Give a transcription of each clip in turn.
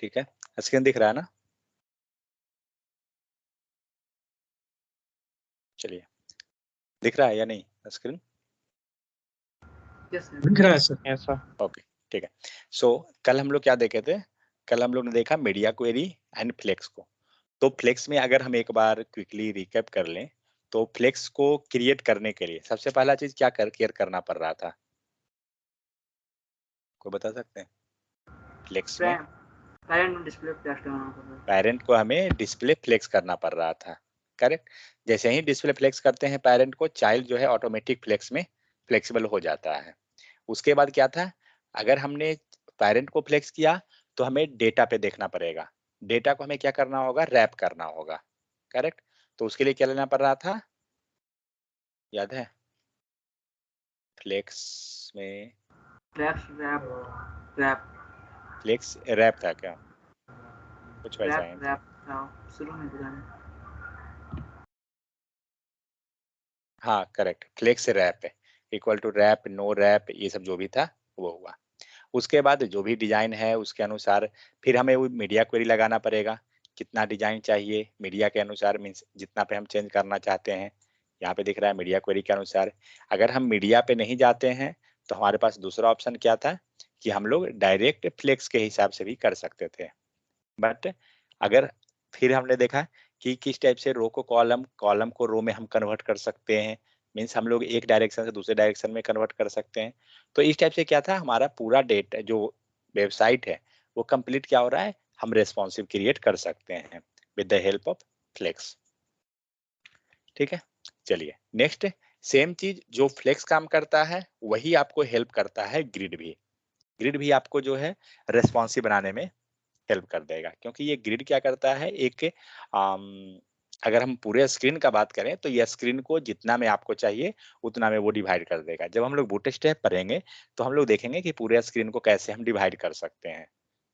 ठीक है, स्क्रीन दिख रहा है ना? चलिए, दिख रहा है या नहीं स्क्रीन? दिख रहा है सर। Yes sir. ओके, ठीक है। सो कल हम लोग क्या देखे थे? कल हम लोग ने देखा मीडिया क्वेरी एंड फ्लेक्स को। तो फ्लेक्स में अगर हम एक बार क्विकली रिकैप कर लें, तो फ्लेक्स को क्रिएट करने के लिए सबसे पहला चीज क्या केयर करना पड़ रहा था? कोई बता सकते हैं? फ्लेक्स में पेरेंट को हमें डिस्प्ले फ्लेक्स करना पड़ रहा था, करेक्ट? जैसे ही डिस्प्ले फ्लेक्स करते हैं पेरेंट को, चाइल्ड जो है ऑटोमेटिक फ्लेक्स में फ्लेक्सिबल हो जाता है। उसके बाद क्या था? अगर हमने पेरेंट को फ्लेक्स किया तो हमें डेटा पे देखना पड़ेगा। डेटा को हमें क्या करना होगा? रैप करना होगा, करेक्ट? तो उसके लिए क्या लेना पड़ रहा था, याद है? फ्लेक्स में फ्लेक्स रैप था क्या? कुछ वैसा है। हाँ करेक्ट, फ्लेक्स रैप है equal to wrap, no wrap, ये सब जो भी था वो हुआ। उसके बाद जो भी डिजाइन है उसके अनुसार फिर हमें वो मीडिया क्वेरी लगाना पड़ेगा। कितना डिजाइन चाहिए मीडिया के अनुसार, मीन्स जितना पे हम चेंज करना चाहते हैं। यहाँ पे दिख रहा है मीडिया क्वेरी के अनुसार। अगर हम मीडिया पे नहीं जाते हैं तो हमारे पास दूसरा ऑप्शन क्या था कि हम लोग डायरेक्ट फ्लेक्स के हिसाब से भी कर सकते थे। बट अगर फिर हमने देखा कि किस टाइप से रो को कॉलम, कॉलम को रो में हम कन्वर्ट कर सकते हैं, मीन्स हम लोग एक डायरेक्शन से दूसरे डायरेक्शन में कन्वर्ट कर सकते हैं। तो इस टाइप से क्या था, हमारा पूरा डेटा जो वेबसाइट है वो कंप्लीट क्या हो रहा है, हम रेस्पॉन्सिव क्रिएट कर सकते हैं with the help of flex. ठीक है, चलिए नेक्स्ट, सेम चीज जो फ्लेक्स काम करता है वही आपको हेल्प करता है ग्रिड भी। ग्रिड भी आपको जो है रेस्पॉन्सिव बनाने में हेल्प कर देगा, क्योंकि ये ग्रिड क्या करता है, एक अगर हम पूरे स्क्रीन का बात करें तो ये स्क्रीन को जितना में आपको चाहिए उतना में वो डिवाइड कर देगा। जब हम लोग बूटस्ट्रैप पढ़ेंगे तो हम लोग देखेंगे कि पूरे स्क्रीन को कैसे हम डिवाइड कर सकते हैं।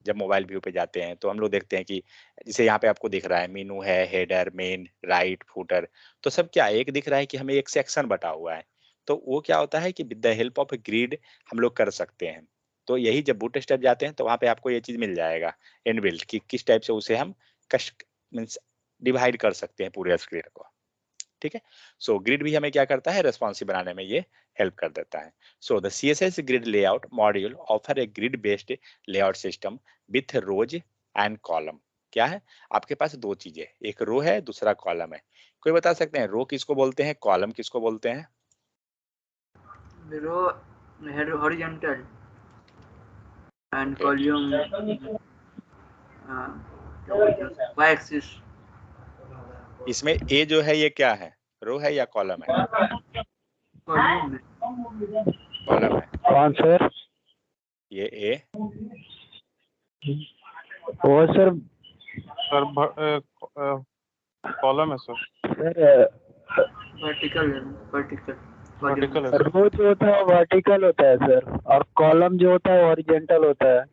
जब मोबाइल व्यू पे जाते हैं तो हम लोग देखते हैं कि जैसे यहाँ पे आपको दिख रहा है मेनू है, हेडर, मेन, राइट, फुटर, तो सब क्या एक दिख रहा है कि हमें एक सेक्शन बटा हुआ है। तो वो क्या होता है कि with the help of grid हम लोग कर सकते हैं। तो यही जब बूटस्ट्रैप जाते हैं तो वहां पे आपको ये चीज मिल जाएगा इनबिल्ट कि किस टाइप से उसे हम कस्ट मींस डिवाइड कर सकते हैं पूरे स्क्रीन को। ठीक है, सो ग्रिड भी हमें क्या करता है, रेस्पॉन्सिव बनाने में ये हेल्प कर देता है। So the CSS grid layout module offer a grid based layout system with rows and column. क्या है, आपके पास दो चीजें, एक रो है दूसरा कॉलम है। कोई बता सकते हैं रो किसको बोलते हैं, कॉलम किसको बोलते हैं? Row horizontal and Okay. Column Y axis. इसमें ए जो है ये क्या है, रो है या कॉलम है? कॉलम में कॉलम है। कौन सर? ये ए वो सर कॉलम है सर। सर वर्टिकल है, वर्टिकल वर्टिकल है सर। रो जो होता है वर्टिकल होता है सर, और कॉलम जो होता है हॉरिजॉन्टल होता है।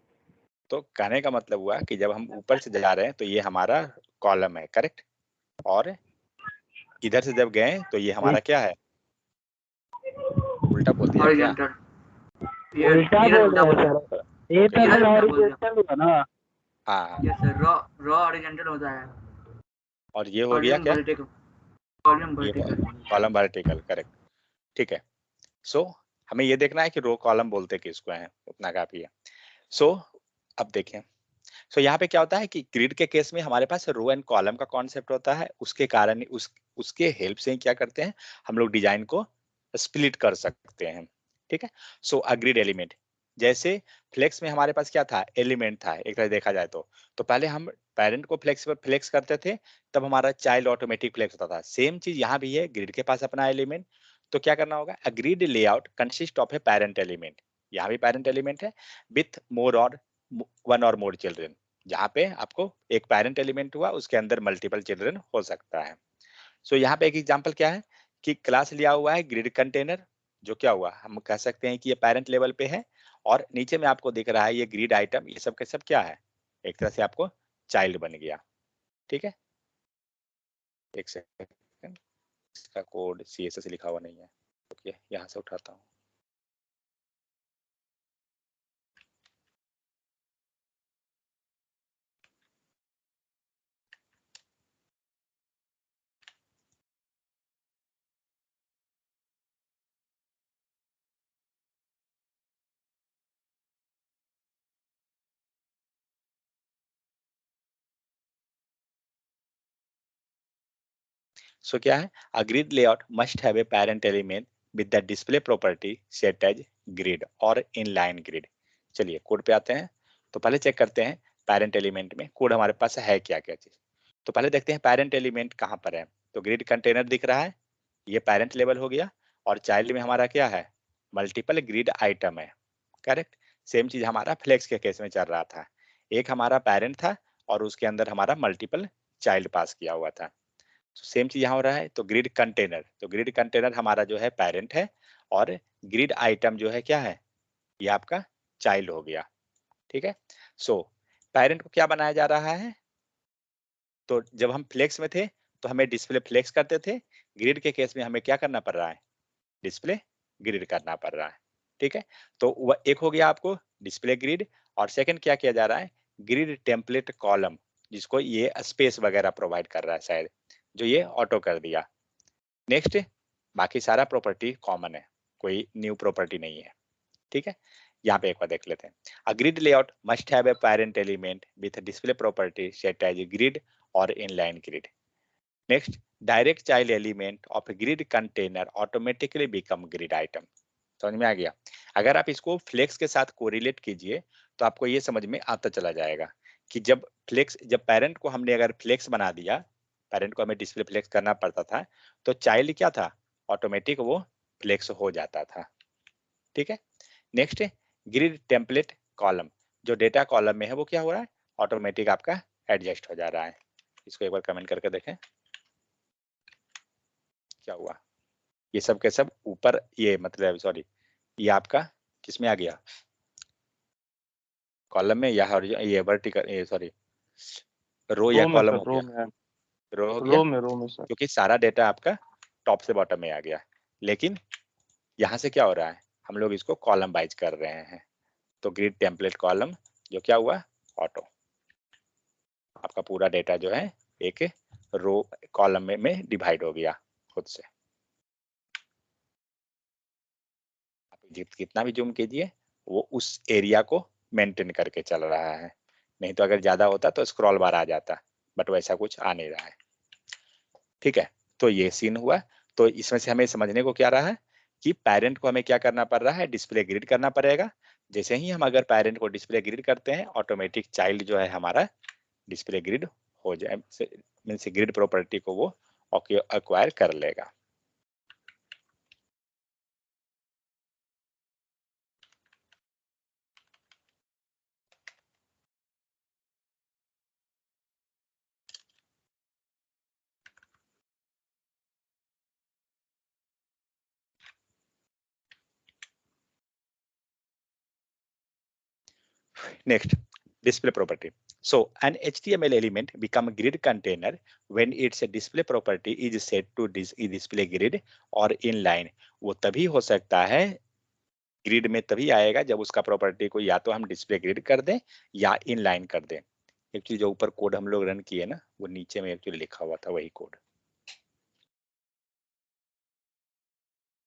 तो कहने का मतलब हुआ कि जब हम ऊपर से जा रहे हैं तो ये हमारा कॉलम है, करेक्ट? और इधर से जब गए तो ये हमारा क्या है, उल्टा बोल दिया क्या? हॉरिजॉन्टल। ये उल्टा ये बोल उल्टा रहे बोला। हैं सर, ये तो Okay. सर उल्टा बोल दिया। हॉरिजॉन्टल हुआ ना। हाँ, यस सर, रॉ हॉरिजॉन्टल होता है, और ये हो गया कॉलम क्या, वर्टिकल, कॉलम ये वर्टिकल। Column vertical, correct. ठीक है, सो हमें ये देखना है कि रो कॉलम बोलते किसको हैं, उतना काफी है। सो अब देखें, सो यहाँ पे क्या होता है कि ग्रिड के केस में हमारे पास रो एंड कॉलम का कॉन्सेप्ट होता है, उसके कारण उसके हेल्प से ही क्या करते हैं हम लोग डिजाइन को स्प्लिट कर सकते हैं। ठीक है, सो अ ग्रिड एलिमेंट, जैसे फ्लेक्स में हमारे पास क्या था, एलिमेंट था एक तरह देखा जाए तो पहले हम पेरेंट को फ्लेक्स पर फ्लेक्स करते थे, तब हमारा चाइल्ड ऑटोमेटिक फ्लेक्स होता था। सेम चीज यहाँ भी है, ग्रिड के पास अपना एलिमेंट, तो क्या करना होगा, अ grid layout consist of A parent element, यहाँ भी पेरेंट एलिमेंट है, विथ मोर और वन और मोर चिल्ड्रन, जहाँ पे आपको एक पेरेंट एलिमेंट हुआ उसके अंदर मल्टीपल चिल्ड्रन हो सकता है। सो यहाँ पे एक एग्जांपल क्या है कि क्लास लिया हुआ है ग्रिड कंटेनर, जो क्या हुआ हम कह सकते हैं कि ये पेरेंट लेवल पे है, और नीचे में आपको दिख रहा है ये ग्रिड आइटम, ये सब के सब क्या है, एक तरह से आपको चाइल्ड बन गया। ठीक है, एक सेकंड, इसका कोड CSS लिखा हुआ नहीं है, ओके यहाँ से उठाता हूँ। सो क्या है, a grid layout must have a parent element with the display property set as grid और इनलाइन ग्रिड। चलिए कोड पे आते हैं। तो पहले चेक करते हैं पैरेंट एलिमेंट में कोड हमारे पास है क्या क्या चीज। तो पहले देखते हैं पैरेंट एलिमेंट कहाँ पर है। तो ग्रिड कंटेनर दिख रहा है, ये पैरेंट लेवल हो गया, और चाइल्ड में हमारा क्या है, मल्टीपल ग्रिड आइटम है। करेक्ट। सेम चीज हमारा फ्लेक्स के केस में चल रहा था, एक हमारा पेरेंट था और उसके अंदर हमारा मल्टीपल चाइल्ड पास किया हुआ था। सेम चीज यहाँ हो रहा है। तो ग्रिड कंटेनर, तो ग्रिड कंटेनर हमारा जो है पेरेंट है, और ग्रिड आइटम जो है क्या है, ये आपका चाइल्ड हो गया। ठीक है। सो पेरेंट को क्या बनाया जा रहा है, तो जब हम फ्लेक्स में थे तो हमें डिस्प्ले फ्लेक्स करते थे, ग्रिड के केस में हमें क्या करना पड़ रहा है, डिस्प्ले ग्रिड करना पड़ रहा है। ठीक है। तो वह एक हो गया आपको डिस्प्ले ग्रिड, और सेकंड क्या किया जा रहा है, ग्रिड टेम्पलेट कॉलम, जिसको ये स्पेस वगैरह प्रोवाइड कर रहा है शायद, जो ये ऑटो कर दिया। नेक्स्ट, बाकी सारा प्रॉपर्टी कॉमन है, कोई न्यू प्रॉपर्टी नहीं है। ठीक है। यहाँ पे एक बार देख लेते हैं। A grid layout must have a parent element with display property set as grid और inline grid. Next, direct child element of grid container automatically become grid item. समझ में आ गया। अगर आप इसको फ्लेक्स के साथ कोरिलेट कीजिए तो आपको ये समझ में आता चला जाएगा कि जब पेरेंट को हमने अगर फ्लेक्स बना दिया, पेरेंट को हमें डिस्प्ले फ्लेक्स करना पड़ता था, तो चाइल्ड क्या था, ऑटोमेटिक वो फ्लेक्स हो जाता था। ठीक है। नेक्स्ट, ग्रिड टेम्पलेट कॉलम, जो डेटा कॉलम में है वो क्या हो रहा है, ऑटोमेटिक आपका एडजस्ट हो जा रहा है। इसको एक बार कमेंट करके देखें क्या हुआ। ये सब के सब ऊपर, ये मतलब सॉरी, ये आपका किसमें आ गया, कॉलम में, या ये वर्टिकल, ये सॉरी रो या रो में कॉलम सर, हो रो गया, में है। रो हो गया, रो में सर। क्योंकि सारा डेटा आपका टॉप से बॉटम में आ गया। लेकिन यहाँ से क्या हो रहा है, हम लोग इसको कॉलम वाइज कर रहे हैं। तो ग्रिड टेम्पलेट कॉलम जो क्या हुआ, ऑटो, आपका पूरा डेटा जो है एक रो कॉलम में डिवाइड हो गया खुद से। आप कितना भी जूम कीजिए वो उस एरिया को मेंटेन करके चल रहा है, नहीं तो अगर ज्यादा होता तो स्क्रॉल बार आ जाता, बट वैसा कुछ आ नहीं रहा है। ठीक है। तो ये सीन हुआ। तो इसमें से हमें समझने को क्या रहा है कि पेरेंट को हमें क्या करना पड़ रहा है, डिस्प्ले ग्रिड करना पड़ेगा। जैसे ही हम अगर पेरेंट को डिस्प्ले ग्रिड करते हैं, ऑटोमेटिक चाइल्ड जो है हमारा डिस्प्ले ग्रिड हो जाए, मीन्स ग्रिड प्रॉपर्टी को वो एक्वायर कर लेगा। Next, display property. So an HTML element become grid container when its display property is set to display grid or inline. वो तभी हो सकता है, ग्रिड में तभी आएगा जब उसका प्रॉपर्टी को या तो हम डिस्प्ले ग्रिड कर दें या इनलाइन कर दें। एक्चुअली जो ऊपर कोड हम लोग रन किए ना, वो नीचे में एक्चुअली लिखा हुआ था वही कोड,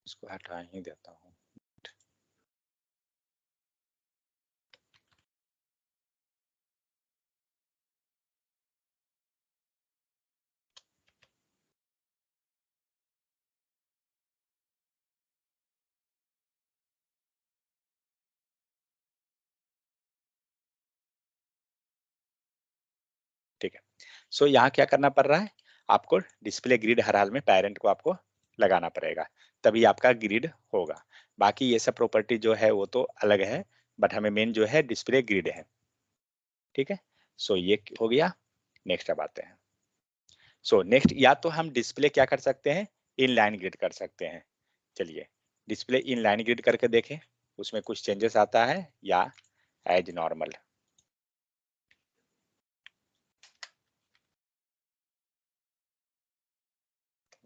इसको हटा ही देता हूँ। ठीक है। सो यहाँ क्या करना पड़ रहा है, आपको डिस्प्ले ग्रिड हर हाल में पेरेंट को आपको लगाना पड़ेगा, तभी आपका ग्रिड होगा। बाकी ये सब प्रॉपर्टी जो है वो तो अलग है, बट हमें मेन जो है डिस्प्ले ग्रिड है। ठीक है। सो ये हो गया। नेक्स्ट अब आते हैं। सो नेक्स्ट, या तो हम डिस्प्ले क्या कर सकते हैं, इनलाइन ग्रिड कर सकते हैं। चलिए डिस्प्ले इनलाइन ग्रिड करके देखें, उसमें कुछ चेंजेस आता है या एज नॉर्मल।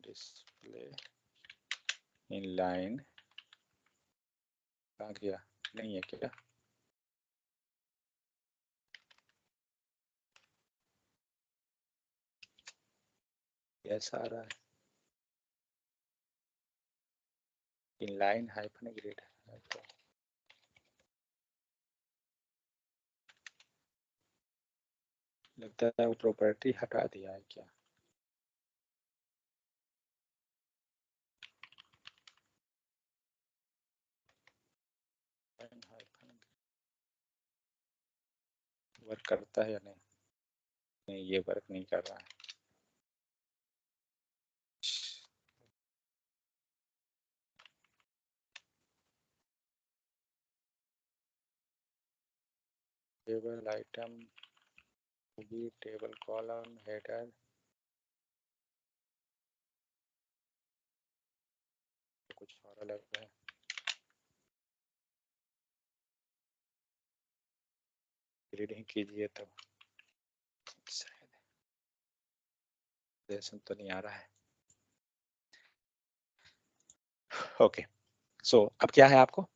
डिस्प्ले इनलाइन कहाँ गया, नहीं है क्या, ऐसा आ रहा है, इनलाइन हाइफन ग्रिड। लगता है वो प्रॉपर्टी हटा दिया है क्या। वर्क करता है या नहीं? नहीं, ये वर्क नहीं कर रहा है। Table item, table column, header, कुछ और अलग है। रीडिंग कीजिए तो शायद तो नहीं आ रहा है। ओके, सो अब क्या है आपको,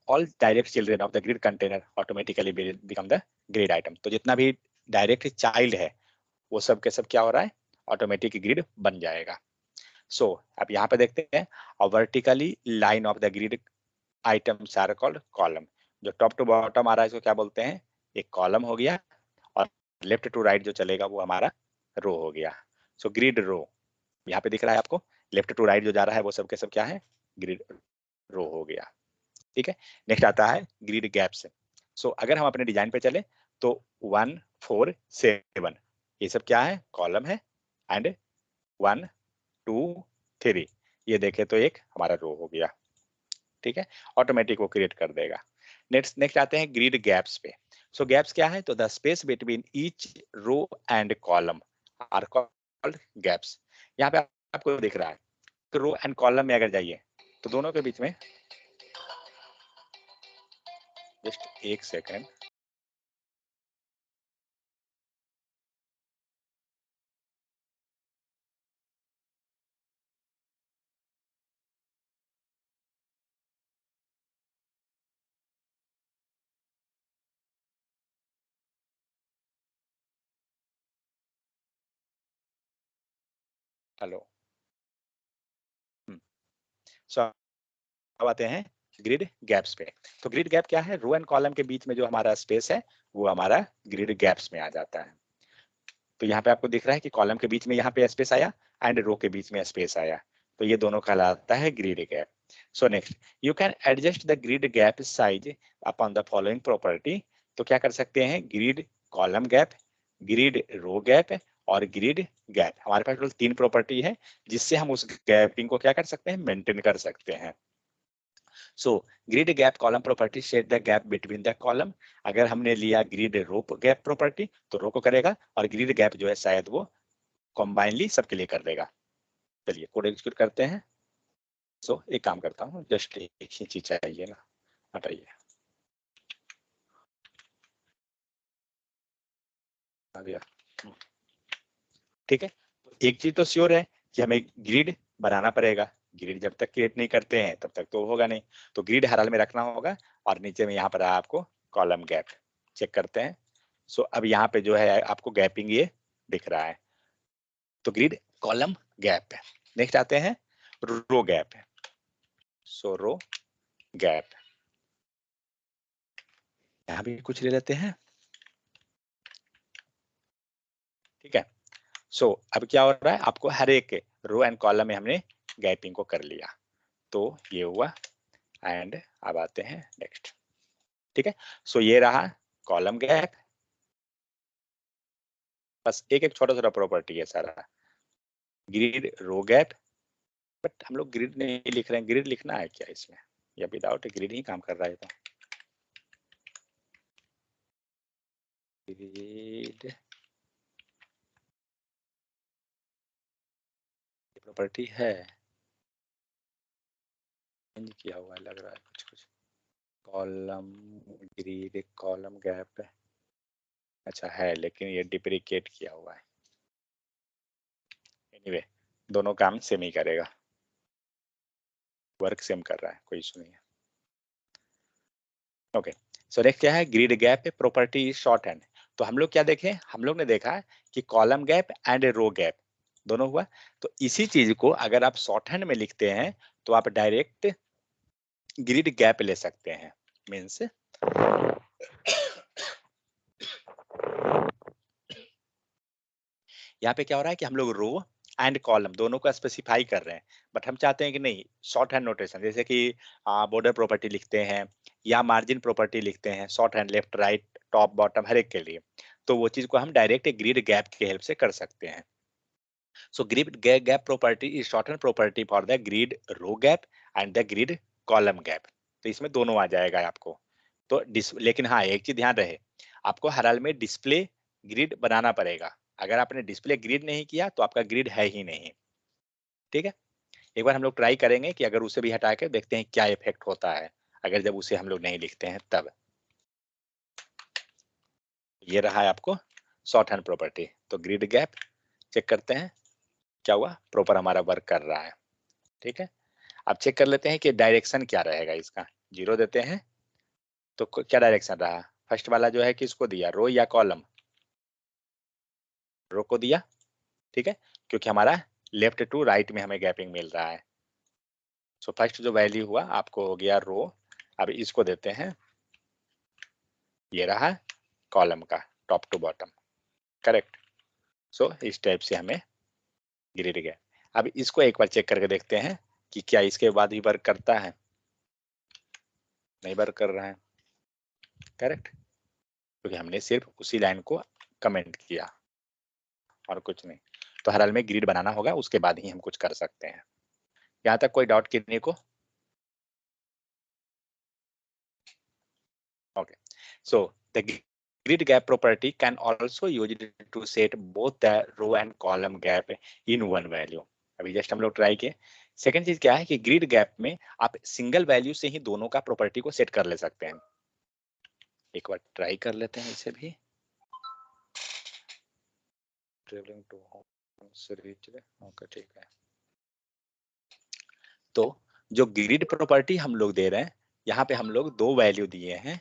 all direct children of the grid container automatically become the grid item. तो जितना भी डायरेक्ट चाइल्ड है वो सब के सब क्या हो रहा है, ऑटोमेटिक ग्रिड बन जाएगा। सो अब यहाँ पे देखते हैं, vertically line of the grid items are called column. जो टॉप टू बॉटम आ रहा है इसको क्या बोलते हैं, एक कॉलम हो गया, और लेफ्ट टू राइट जो चलेगा वो हमारा रो हो गया। सो ग्रिड रो यहाँ पे दिख रहा है आपको, लेफ्ट टू राइट जो जा रहा है वो सब के सब क्या है, ग्रिड रो हो गया। ठीक है, नेक्स्ट आता है ग्रिड गैप्स। सो अगर हम अपने डिजाइन पे चले तो 1 4 7 ये सब क्या है, कॉलम है, एंड 1 2 3 ये देखे तो एक हमारा रो हो गया। ठीक है, ऑटोमेटिक वो क्रिएट कर देगा। नेक्स्ट आते हैं ग्रिड गैप्स पे। सो गैप्स क्या है, तो the space between each row and column are called gaps. यहाँ पे आपको दिख रहा है, तो रो एंड कॉलम में अगर जाइए तो दोनों के बीच में, जस्ट एक सेकेंड, हेलो। सो अब आते हैं ग्रिड गैप्स पे। तो ग्रिड गैप क्या है, रो एंड कॉलम के बीच में जो हमारा स्पेस है वो हमारा ग्रिड गैप्स में आ जाता है। तो यहाँ पे आपको दिख रहा है कि कॉलम के बीच में यहाँ पे स्पेस आया एंड रो के बीच में स्पेस आया, तो ये दोनों कहलाता है grid gap. So next, you can adjust the grid gap size upon the following property. तो क्या कर सकते हैं, ग्रिड कॉलम गैप, ग्रिड रो गैप और ग्रिड गैप। हमारे पास टोटल 3 प्रॉपर्टी है जिससे हम उस गैपिंग को क्या कर सकते हैं, मेंटेन कर सकते हैं। So grid gap column property set the gap between the column. अगर हमने लिया ग्रिड रो गैप प्रॉपर्टी तो रो को करेगा, और ग्रिड गैप जो है शायद वो कॉम्बाइनली सबके लिए कर देगा। चलिए कोड एग्जीक्यूट करते हैं। सो एक काम करता हूँ, जस्ट एक ही चीज चाहिए ना, हटाइए, आ गया। ठीक है, एक चीज तो श्योर है कि हमें ग्रिड बनाना पड़ेगा। ग्रिड जब तक क्रिएट नहीं करते हैं तब तक तो होगा नहीं, तो ग्रिड हर हाल में रखना होगा। और नीचे में यहाँ पर आपको कॉलम गैप चेक करते हैं। सो अब यहाँ पे जो है आपको गैपिंग ये दिख रहा है, तो ग्रिड कॉलम गैप है। नेक्स्ट आते हैं रो गैप है। सो रो गैप, यहाँ भी कुछ ले लेते हैं। ठीक है, सो अब क्या हो रहा है, आपको हर एक रो एंड कॉलम में हमने गैपिंग को कर लिया, तो ये हुआ। एंड अब आते हैं नेक्स्ट। ठीक है, सो ये रहा कॉलम गैप, बस एक एक छोटा छोटा प्रॉपर्टी है सारा। ग्रिड रो गैप, बट हम लोग ग्रिड नहीं लिख रहे हैं, ग्रिड लिखना है क्या इसमें, या विदाउट ग्रिड ही काम कर रहा है। तो ग्रिड प्रॉपर्टी है, चेंज किया हुआ लग रहा है कुछ कुछ। कॉलम ग्रिड कॉलम गैप, अच्छा है लेकिन ये डिप्रिकेट किया हुआ है। एनीवे दोनों काम सेम ही करेगा, वर्क सेम कर रहा है, कोई इशू नहीं है। ओके, सो नेक्स्ट क्या है, grid gap property short hand. तो हम लोग क्या देखें, हम लोग ने देखा कि column gap and row gap दोनों हुआ। तो इसी चीज को अगर आप शॉर्ट हैंड में लिखते हैं तो आप डायरेक्ट ग्रिड गैप ले सकते हैं। मीन्स यहाँ पे क्या हो रहा है कि हम लोग रो एंड कॉलम दोनों को स्पेसिफाई कर रहे हैं, बट हम चाहते हैं कि नहीं शॉर्ट हैंड नोटेशन, जैसे कि बॉर्डर प्रॉपर्टी लिखते हैं या मार्जिन प्रॉपर्टी लिखते हैं, shorthand left right top bottom हर एक के लिए, तो वो चीज को हम डायरेक्ट ग्रिड गैप की हेल्प से कर सकते हैं। So grid gap property is shortened property for the grid row gap and the grid column gap. तो इसमें दोनों आ जाएगा आपको। तो लेकिन हाँ, एक चीज ध्यान रहे, आपको हर हाल में डिस्प्ले ग्रिड बनाना पड़ेगा। अगर आपने डिस्प्ले ग्रिड नहीं किया तो आपका ग्रिड है ही नहीं। ठीक है, एक बार हम लोग ट्राई करेंगे कि अगर उसे भी हटा के देखते हैं क्या इफेक्ट होता है, अगर जब उसे हम लोग नहीं लिखते हैं तब। ये रहा है आपको शॉर्ट हैंड प्रॉपर्टी। तो ग्रिड गैप चेक करते हैं क्या हुआ, प्रॉपर हमारा वर्क कर रहा है। ठीक है, अब चेक कर लेते हैं कि डायरेक्शन क्या रहेगा इसका। 0 देते हैं तो क्या डायरेक्शन रहा, फर्स्ट वाला जो है किसको दिया, रो या कॉलम, रो को दिया। ठीक है, क्योंकि हमारा लेफ्ट टू राइट में हमें गैपिंग मिल रहा है। सो फर्स्ट जो वैल्यू हुआ आपको हो गया रो। अब इसको देते हैं, ये रहा कॉलम का टॉप टू बॉटम, करेक्ट। सो इस टाइप से हमें ग्रिड गया। अब इसको एक बार चेक करके देखते हैं कि क्या इसके बाद भी वर्क करता है, नहीं वर्क कर रहा है, करेक्ट, क्योंकि हमने सिर्फ उसी लाइन को कमेंट किया और कुछ नहीं। तो हर हाल में ग्रिड बनाना होगा, उसके बाद ही हम कुछ कर सकते हैं। यहाँ तक कोई डाउट कितने को? Okay, so the grid gap property can also used to set both the row and column gap in one value. अभी जस्ट हम लोग ट्राई किए। सेकंड चीज क्या है कि ग्रिड गैप में आप सिंगल वैल्यू से ही दोनों का प्रॉपर्टी को सेट कर ले सकते हैं। एक बार ट्राई कर लेते हैं इसे भी। ट्रेवलिंग टू होम से रीच, ओके ठीक है। तो जो ग्रिड प्रॉपर्टी हम लोग दे रहे हैं, यहाँ पे हम लोग 2 वैल्यू दिए हैं।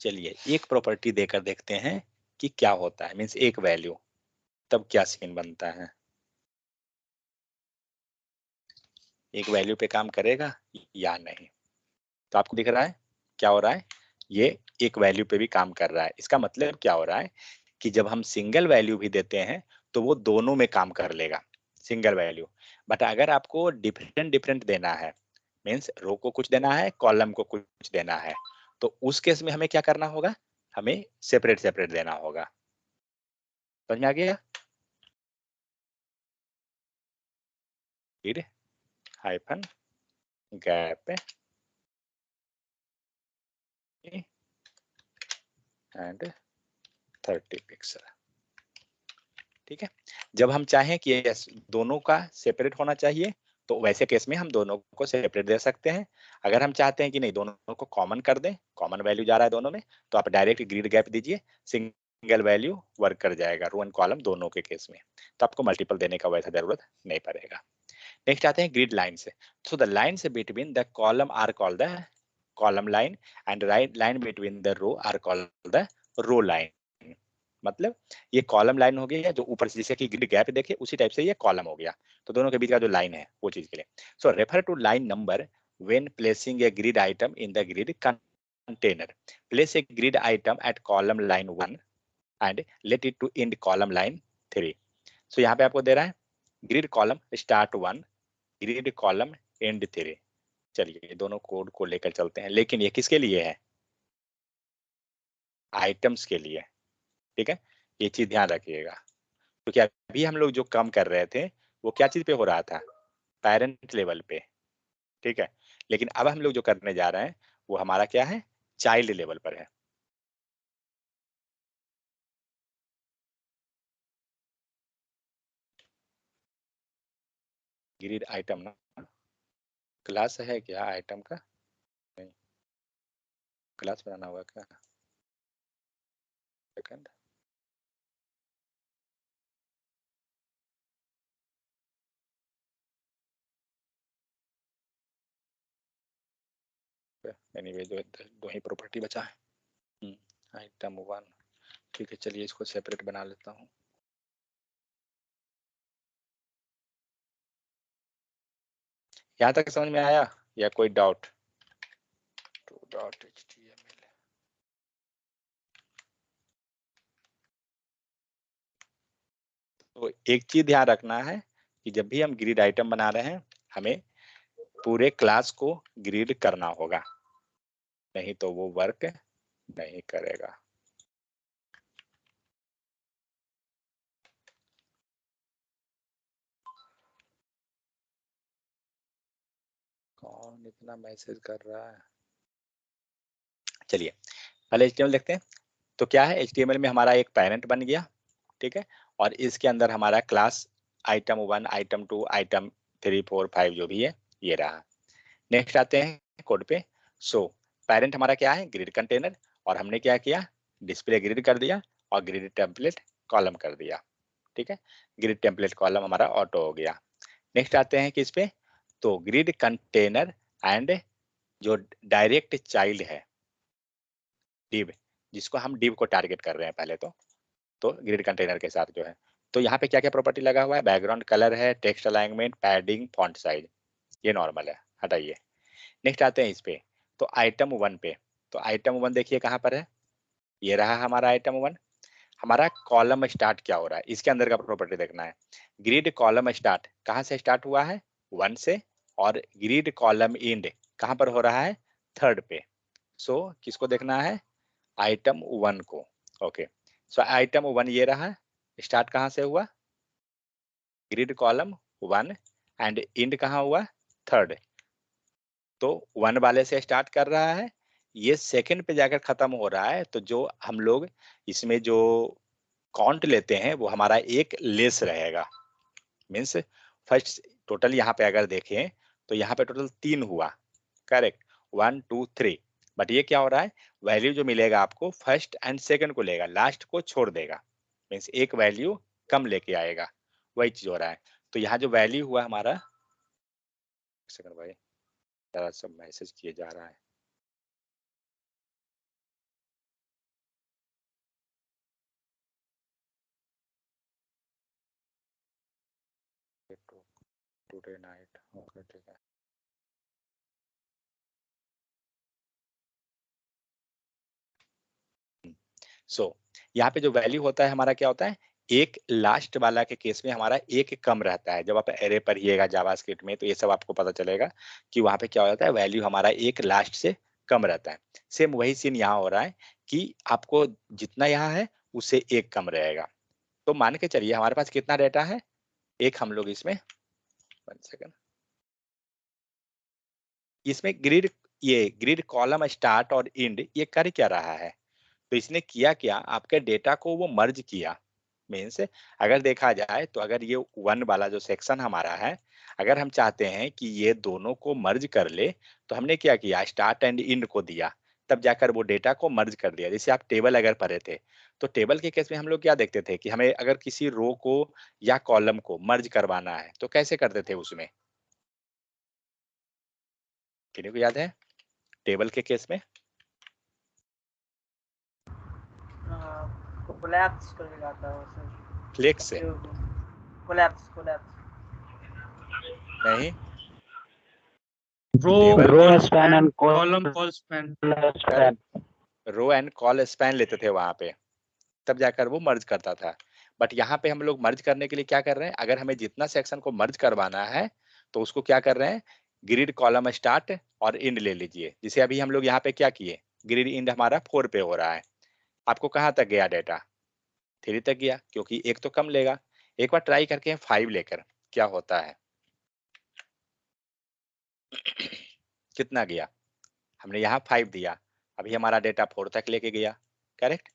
चलिए एक प्रॉपर्टी देकर देखते हैं कि क्या होता है, मीन्स एक वैल्यू, तब क्या सीन बनता है। एक वैल्यू पे काम करेगा या नहीं। तो आपको दिख रहा है क्या हो रहा है, ये एक वैल्यू पे भी काम कर रहा है। इसका मतलब क्या हो रहा है कि जब हम सिंगल वैल्यू भी देते हैं तो वो दोनों में काम कर लेगा, सिंगल वैल्यू। बट अगर आपको डिफरेंट डिफरेंट देना है, मीन्स रो को कुछ देना है, कॉलम को कुछ देना है, तो उस केस में हमें क्या करना होगा, हमें सेपरेट सेपरेट देना होगा। समझ में आ गया? फिर हाइफन गैप एंड 30 पिक्सल। ठीक है, जब हम चाहें कि यस दोनों का सेपरेट होना चाहिए तो वैसे केस में हम दोनों को सेपरेट दे सकते हैं। अगर हम चाहते हैं कि नहीं दोनों को कॉमन कर दें, कॉमन वैल्यू जा रहा है दोनों में, तो आप डायरेक्ट ग्रिड गैप दीजिए, सिंगल वैल्यू वर्क कर जाएगा रो एंड कॉलम दोनों के केस में। तो आपको मल्टीपल देने का वैसा जरूरत नहीं पड़ेगा। नेक्स्ट आते हैं ग्रिड लाइन से। सो द लाइन से between the column are called the column line and right line between the row are called the row line. मतलब ये कॉलम लाइन हो गया, जो ऊपर से जैसे कि ग्रिड गैप देखे उसी टाइप से ये कॉलम हो गया। तो दोनों के बीच का जो लाइन है वो चीज के लिए। So refer to line number when placing a grid item in the grid container. Place a grid item at column line 1 and let it to end column line 3। So यहाँ पे आपको दे रहा है grid column start 1, grid column end 3। चलिए ये दोनों code को लेकर चलते हैं, लेकिन ये किसके लिए है, आइटम्स के लिए। ठीक है, ये चीज ध्यान रखिएगा, क्योंकि अभी हम लोग जो कम कर रहे थे वो क्या चीज पे हो रहा था, पेरेंट लेवल पे। ठीक है, लेकिन अब हम लोग जो करने जा रहे हैं वो हमारा क्या है, चाइल्ड लेवल पर है। ग्रिड आइटम ना, क्लास है क्या आइटम का, नहीं क्लास बनाना होगा क्या, सेकंड एनीवे दो ही प्रॉपर्टी बचा है। आइटम 1, ठीक है चलिए इसको सेपरेट बना लेता हूँ। यहाँ तक समझ में आया या कोई डाउट? .html तो एक चीज ध्यान रखना है कि जब भी हम ग्रिड आइटम बना रहे हैं हमें पूरे क्लास को ग्रिड करना होगा, नहीं तो वो वर्क नहीं करेगा। कौन इतना मैसेज कर रहा है। चलिए पहले HTML देखते हैं। तो क्या है, HTML में हमारा एक पेरेंट बन गया, ठीक है, और इसके अंदर हमारा क्लास item1, item2, item3, 4, 5 जो भी है ये रहा। नेक्स्ट आते हैं कोड पे। सो पेरेंट हमारा क्या है, ग्रिड कंटेनर, और हमने क्या किया, डिस्प्ले ग्रिड कर दिया और ग्रिड टेम्पलेट कॉलम कर दिया, ठीक है। ग्रिड टेम्पलेट कॉलम हमारा ऑटो हो गया। नेक्स्ट आते हैं किस पे, तो ग्रिड कंटेनर एंड जो डायरेक्ट चाइल्ड है डिव, जिसको हम डिव को टारगेट कर रहे हैं पहले तो ग्रिड कंटेनर के साथ जो है, तो यहाँ पे क्या क्या प्रॉपर्टी लगा हुआ है, बैकग्राउंड कलर है, text alignment, padding, font size, ये नॉर्मल है, हटाइए। नेक्स्ट आते हैं इस पे, तो item1 पे। तो item1 देखिए कहाँ पर है, ये रहा हमारा item1। हमारा कॉलम स्टार्ट क्या हो रहा है, इसके अंदर का प्रॉपर्टी देखना है। ग्रिड कॉलम स्टार्ट कहाँ से स्टार्ट हुआ है, 1 से, और ग्रिड कॉलम एंड कहाँ पर हो रहा है, 3rd पे। सो किसको देखना है, item1 को। ओके, सो item1 ये रहा, स्टार्ट कहाँ से हुआ, ग्रिड कॉलम 1 एंड एंड कहाँ हुआ, 3rd। तो 1 वाले से स्टार्ट कर रहा है, ये 2nd पे जाकर खत्म हो रहा है। तो जो हम लोग इसमें जो काउंट लेते हैं वो हमारा एक लेस रहेगा, मीन्स फर्स्ट टोटल यहाँ पे अगर देखें तो यहाँ पे टोटल 3 हुआ, करेक्ट, 1 2 3, बट ये क्या हो रहा है, वैल्यू जो मिलेगा आपको फर्स्ट एंड सेकंड को लेगा, लास्ट को छोड़ देगा, मीन्स एक वैल्यू कम लेके आएगा, वही चीज हो रहा है। तो यहाँ जो वैल्यू हुआ हमारा, सेकंड भाई जरा सब मैसेज किए जा रहा है, टुडे नाइट, ओके ठीक है। सो यहाँ पे जो वैल्यू होता है हमारा क्या होता है, एक लास्ट वाला के केस में हमारा एक कम रहता है। जब आप एरे पढ़िएगा जावास्क्रिप्ट में तो ये सब आपको पता चलेगा कि वहां पे क्या हो जाता है, वैल्यू हमारा एक लास्ट से कम रहता है। सेम वही सीन यहाँ हो रहा है कि आपको जितना यहाँ है उससे एक कम रहेगा। तो मान के चलिए हमारे पास कितना डेटा है, एक हम लोग इसमें 1 सेकंड, इसमें ग्रिड, ये ग्रिड कॉलम स्टार्ट और एंड ये कर क्या रहा है, तो इसने किया क्या, आपके डेटा को वो मर्ज किया। मीन्स अगर देखा जाए तो अगर ये 1 वाला जो सेक्शन हमारा है, अगर हम चाहते हैं कि ये दोनों को मर्ज कर ले, तो हमने क्या किया, स्टार्ट एंड एंड को दिया, तब जाकर वो डेटा को मर्ज कर दिया। जैसे आप टेबल अगर पढ़े थे, तो टेबल के केस में हम लोग क्या देखते थे कि हमें अगर किसी रो को या कॉलम को मर्ज करवाना है तो कैसे करते थे उसमें, किन्हीं को याद है टेबल के केस में, कोलैप्स करके जाता है सर, फ्लेक्स से कोलैप्स कोलैप्स नहीं, row table row col span and column col span. Span. Row end col span लेते थे वहां पे, तब जाकर वो मर्ज करता था। बट यहाँ पे हम लोग मर्ज करने के लिए क्या कर रहे हैं, अगर हमें जितना सेक्शन को मर्ज करवाना है तो उसको क्या कर रहे हैं, ग्रिड कॉलम स्टार्ट और एंड ले लीजिए। जैसे अभी हम लोग यहाँ पे क्या किए, ग्रिड एंड हमारा 4 पे हो रहा है, आपको कहाँ तक गया डेटा, 3 तक गया, क्योंकि एक तो कम लेगा। एक बार ट्राई करके 5 लेकर क्या होता है, कितना गया, हमने यहाँ 5 दिया, अभी हमारा डेटा 4 तक लेके गया, करेक्ट।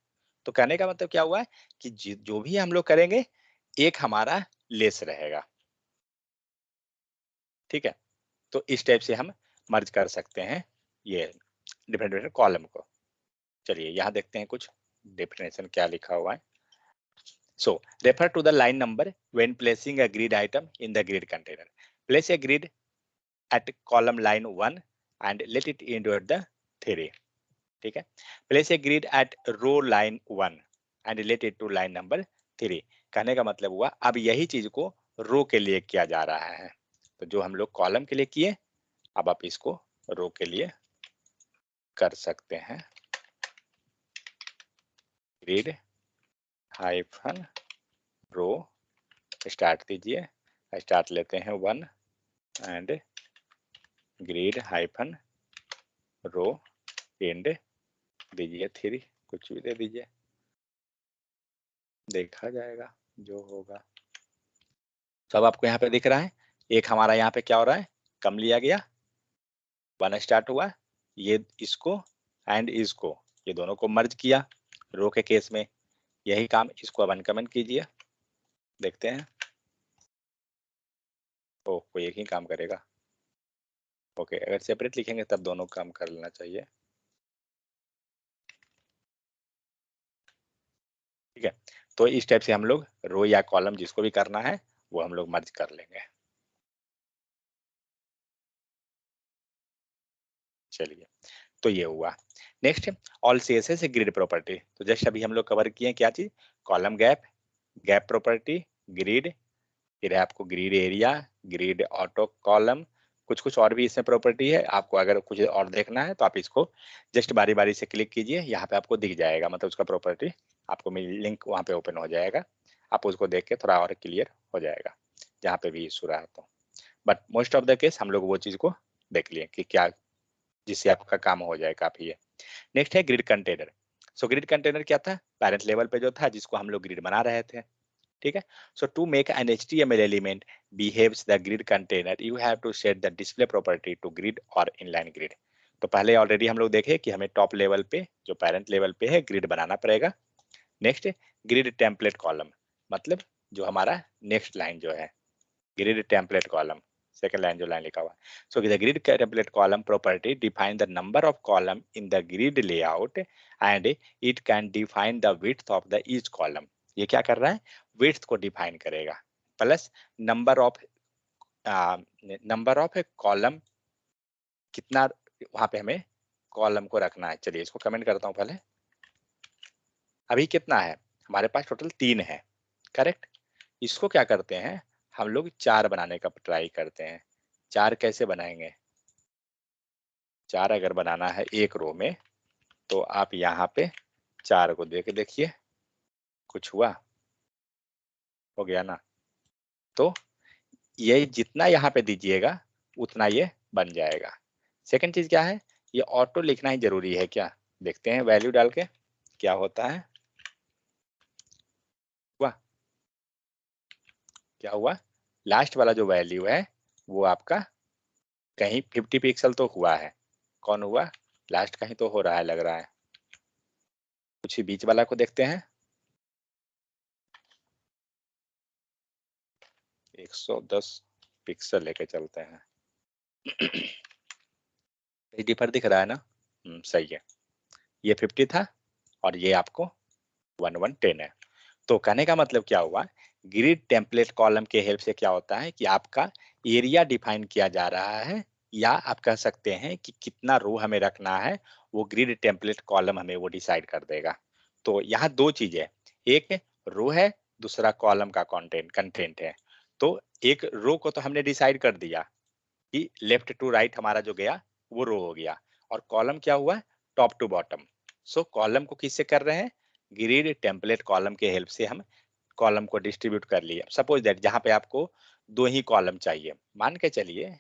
तो कहने का मतलब क्या हुआ है कि जो भी हम लोग करेंगे एक हमारा लेस रहेगा, ठीक है। तो इस टाइप से हम मर्ज कर सकते हैं ये डिफरेंट डिफरेंट कॉलम को। चलिए यहाँ देखते हैं कुछ डेफिनेशन क्या लिखा हुआ है। So refer to the line number when placing a grid item in the grid container, place a grid at column line 1 and let it into the 3, ठीक है। Place a grid at row line 1 and let it to line number 3, कहने का मतलब हुआ अब यही चीज को रो के लिए किया जा रहा है। तो जो हम लोग कॉलम के लिए किए अब आप इसको रो के लिए कर सकते हैं। ग्रिड हाइफन रो स्टार्ट दीजिए, स्टार्ट लेते हैं 1 and grid hyphen row end दीजिए 3, कुछ भी दे दीजिए, देखा जाएगा जो होगा। सब आपको यहाँ पे दिख रहा है, एक हमारा यहाँ पे क्या हो रहा है, कम लिया गया, 1 स्टार्ट हुआ, ये इसको एंड इसको, ये दोनों को मर्ज किया रो के केस में, यही काम इसको अब अनकमेंट कीजिए, देखते हैं। ओ, कोई एक ही काम करेगा। ओके, अगर सेपरेट लिखेंगे तब दोनों काम कर लेना चाहिए। ठीक है, तो इस टाइप से हम लोग रो या कॉलम जिसको भी करना है वो हम लोग मर्ज कर लेंगे। चलिए, तो ये हुआ। Next, all CSS grid property. तो जस्ट अभी हम लोग कवर किए क्या चीज, column gap, gap property, grid, फिर है आपको grid area, grid auto column, कुछ कुछ और भी इसमें प्रॉपर्टी है। आपको अगर कुछ और देखना है तो आप इसको जस्ट बारी बारी से क्लिक कीजिए, यहाँ पे आपको दिख जाएगा, मतलब उसका प्रॉपर्टी आपको लिंक वहाँ पे ओपन हो जाएगा, आप उसको देख के थोड़ा और क्लियर हो जाएगा जहाँ पे भी इशू रहा तो। But most of the case हम लोग वो चीज को देख लिए कि क्या, जिससे आपका काम हो जाए काफी है। नेक्स्ट है ग्रिड कंटेनर। सो ग्रिड कंटेनर क्या था, पेरेंट लेवल पे जो था जिसको हम लोग ग्रिड बना रहे थे। ठीक है, so to make an HTML element behaves the grid container you have to set the display property to grid और इनलाइन ग्रिड। तो पहले ऑलरेडी हम लोग देखे कि हमें टॉप लेवल पे जो पेरेंट लेवल पे है ग्रिड बनाना पड़ेगा। नेक्स्ट, ग्रिड टेम्पलेट कॉलम, मतलब जो हमारा नेक्स्ट लाइन जो है grid template column, second line जो लाइन लिखा हुआ। सो the grid template column property define the number of column in the grid layout and it can define the width of the each column. ये क्या कर रहा है, विड्थ को define करेगा, plus number of A column, कितना वहां पे हमें कॉलम को रखना है। चलिए इसको कमेंट करता हूं पहले। अभी कितना है हमारे पास, टोटल 3 है, करेक्ट। इसको क्या करते हैं हम लोग 4 बनाने का ट्राई करते हैं। 4 कैसे बनाएंगे, 4 अगर बनाना है एक रो में तो आप यहाँ पे 4 को देके देखिए, कुछ हुआ, हो गया ना। तो ये जितना यहाँ पे दीजिएगा उतना ये बन जाएगा। सेकंड चीज क्या है, ये ऑटो लिखना ही जरूरी है क्या, देखते हैं वैल्यू डाल के क्या होता है। हुआ, क्या हुआ, लास्ट वाला जो वैल्यू है वो आपका कहीं 50 पिक्सल तो हुआ है, कौन हुआ, लास्ट कहीं तो हो रहा है लग रहा है। कुछ ही बीच वाला को देखते हैं, 110 पिक्सल लेके चलते हैं। डिफर दिख रहा है ना, सही है। ये 50 था और ये आपको 1110 है। तो कहने का मतलब क्या हुआ, ग्रिड टेम्पलेट कॉलम के हेल्प से क्या होता है कि आपका एरिया डिफाइन किया जा रहा है, या आप कह सकते हैं कि कितना रो हमें रखना है वो ग्रिड टेम्पलेट कॉलम हमें वो डिसाइड कर देगा। तो यहाँ 2 चीजें, एक रो है, दूसरा कॉलम का कंटेंट है। तो एक रो को तो हमने डिसाइड कर दिया कि लेफ्ट टू राइट हमारा जो गया वो रो हो गया, और कॉलम क्या हुआ, top to bottom. So column को किससे कर रहे हैं, ग्रिड टेम्पलेट कॉलम के हेल्प से हम कॉलम को डिस्ट्रीब्यूट कर लिए। सपोज दैट जहां पे आपको 2 ही कॉलम चाहिए, मान के चलिए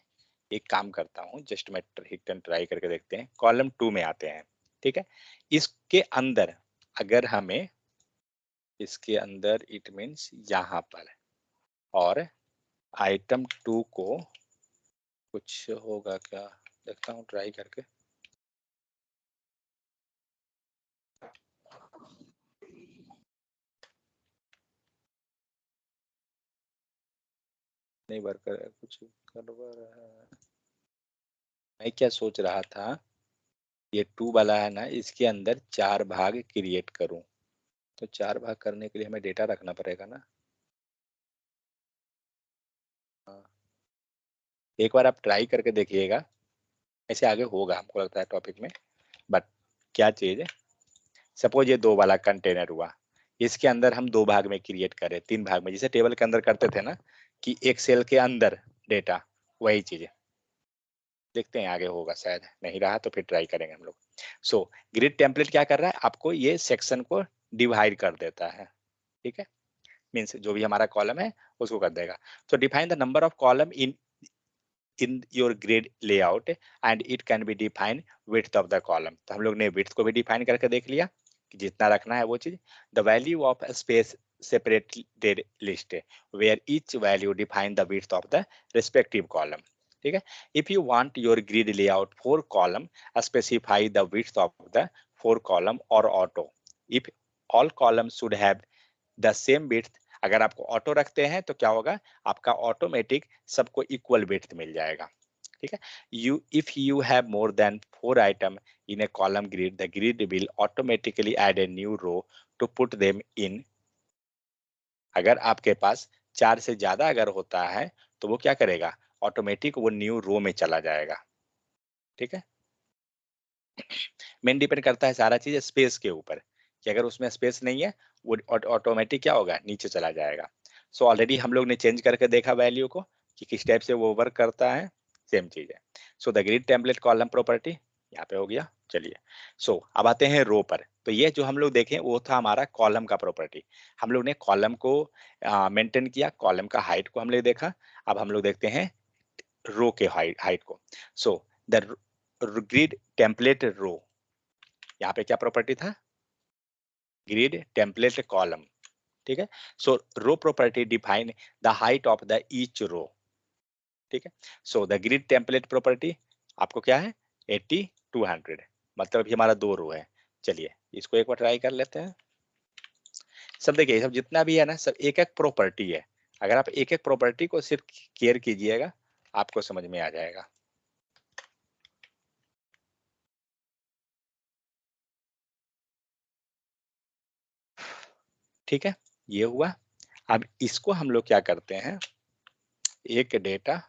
एक काम करता हूं, जस्ट मैं हिट एंड ट्राई करके देखते हैं, कॉलम 2 में आते हैं। ठीक है, इसके अंदर अगर हमें, इसके अंदर इट मीन्स यहाँ पर, और आइटम 2 को कुछ होगा क्या, देखता हूँ ट्राई करके। नहीं वर्क कर, कुछ गड़बड़ है। मैं क्या सोच रहा था, ये 2 वाला है ना, इसके अंदर 4 भाग क्रिएट करूं, तो 4 भाग करने के लिए हमें डेटा रखना पड़ेगा ना। हाँ, एक बार आप ट्राई करके देखिएगा, ऐसे आगे होगा हमको लगता है टॉपिक में। बट क्या चीज है, सपोज ये 2 वाला कंटेनर हुआ, इसके अंदर हम 2 भाग में क्रिएट करें, 3 भाग में, जैसे टेबल के अंदर करते थे ना कि एक सेल के अंदर डेटा, वही चीज है। देखते हैं आगे होगा, शायद नहीं रहा तो फिर ट्राई करेंगे हम लोग। सो ग्रिड टेम्पलेट क्या कर रहा है, आपको ये सेक्शन को डिवाइड कर देता है। ठीक है, मीन्स जो भी हमारा कॉलम है उसको कर देगा। तो define the number of column in your grid layout and it can be define width of the column. तो हम लोग ने विड्थ को भी डिफाइन करके देख लिया कि जितना रखना है वो चीज। The value of space separated list where each value define the width of the respective column। ठीक है। If you want your grid layout 4 column, specify the width of the 4 column और auto. If all column should have the same width, अगर आपको auto रखते हैं तो क्या होगा, आपका ऑटोमेटिक सबको इक्वल विड्थ मिल जाएगा। ठीक है। You if you have more than 4 item in a column grid, the grid will automatically add a new row to put them in. अगर आपके पास 4 से ज्यादा अगर होता है तो वो क्या करेगा, ऑटोमेटिक वो न्यू रो में चला जाएगा। ठीक है। मेन डिपेंड करता है सारा चीज स्पेस के ऊपर, कि अगर उसमें स्पेस नहीं है वो ऑटोमेटिक क्या होगा, नीचे चला जाएगा। सो ऑलरेडी हम लोग ने चेंज करके देखा वैल्यू को कि किस टाइप से वो वर्क करता है, सेम चीज है। So the grid template column property यहाँ पे हो गया। चलिए, सो अब आते हैं रो पर। तो ये जो हम लोग देखें वो था हमारा कॉलम का प्रॉपर्टी। हम लोग ने कॉलम को मेंटेन किया, कॉलम का हाइट को हमने देखा। अब हम लोग देखते हैं रो के हाइट को। सो द ग्रिड टेम्पलेट रो, यहाँ पे क्या प्रॉपर्टी था, ग्रिड टेम्पलेट कॉलम। ठीक है। So row property define the height of the each row. ठीक है। So the grid template property आपको क्या है, 80 200, मतलब ये हमारा 2 रो है। चलिए इसको एक बार ट्राई कर लेते हैं। सब देखिए, सब जितना भी है ना, सब एक एक प्रॉपर्टी है। अगर आप एक एक प्रॉपर्टी को सिर्फ केयर कीजिएगा आपको समझ में आ जाएगा। ठीक है, ये हुआ। अब इसको हम लोग क्या करते हैं, एक डेटा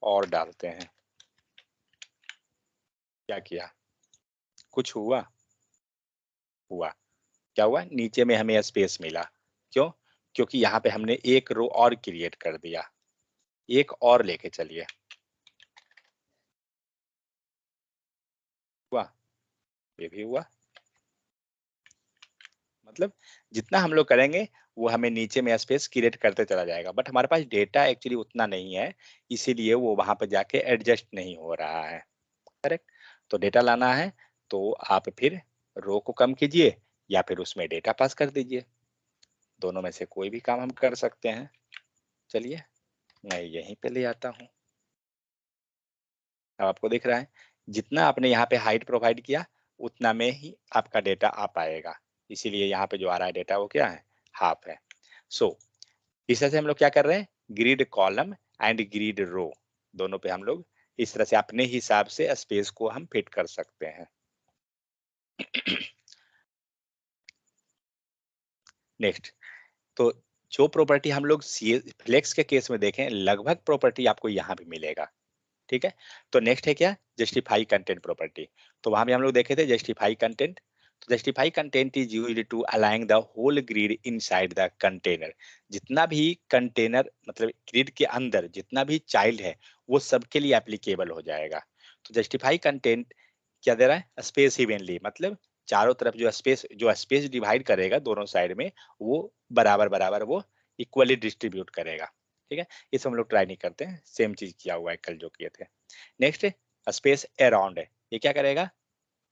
और डालते हैं। क्या किया, कुछ हुआ, हुआ क्या हुआ, नीचे में हमें स्पेस मिला। क्यों, क्योंकि यहाँ पे हमने एक रो और क्रिएट कर दिया, एक और लेके चलिए। हुआ, ये भी हुआ। मतलब जितना हम लोग करेंगे वो हमें नीचे में स्पेस क्रिएट करते चला जाएगा, बट हमारे पास डेटा एक्चुअली उतना नहीं है, इसीलिए वो वहां पर जाके एडजस्ट नहीं हो रहा है। करेक्ट। तो डेटा लाना है तो आप फिर रो को कम कीजिए या फिर उसमें डेटा पास कर दीजिए, दोनों में से कोई भी काम हम कर सकते हैं। चलिए मैं यहीं पे ले आता हूँ। अब आपको दिख रहा है जितना आपने यहाँ पे हाइट प्रोवाइड किया उतना में ही आपका डेटा आ पाएगा, इसीलिए यहाँ पे जो आ रहा है डेटा वो क्या है, हाफ है। सो इस तरह से हम लोग क्या कर रहे हैं, ग्रिड कॉलम एंड ग्रिड रो दोनों पे हम लोग इस तरह से अपने हिसाब से स्पेस को हम फिट कर सकते हैं। नेक्स्ट, तो जो प्रॉपर्टी हम लोग फ्लेक्स के केस में देखें लगभग प्रॉपर्टी आपको यहाँ भी मिलेगा। ठीक है। तो नेक्स्ट है क्या, जस्टिफाई कंटेंट प्रॉपर्टी। तो वहां भी हम लोग देखे थे जस्टिफाई कंटेंट। तो justify content is used to align the whole grid inside the container. जितना भी कंटेनर मतलब ग्रिड के अंदर जितना भी चाइल्ड है वो सबके लिए एप्लीकेबल हो जाएगा। तो जस्टिफाई कंटेंट क्या दे रहा है, स्पेस इवनली, मतलब चारों तरफ जो स्पेस डिवाइड करेगा दोनों साइड में वो बराबर बराबर वो इक्वली डिस्ट्रीब्यूट करेगा। ठीक है। इसे हम लोग ट्राई नहीं करते हैं, सेम चीज किया हुआ है कल जो किए थे। नेक्स्ट स्पेस अराउंड है, ये क्या करेगा,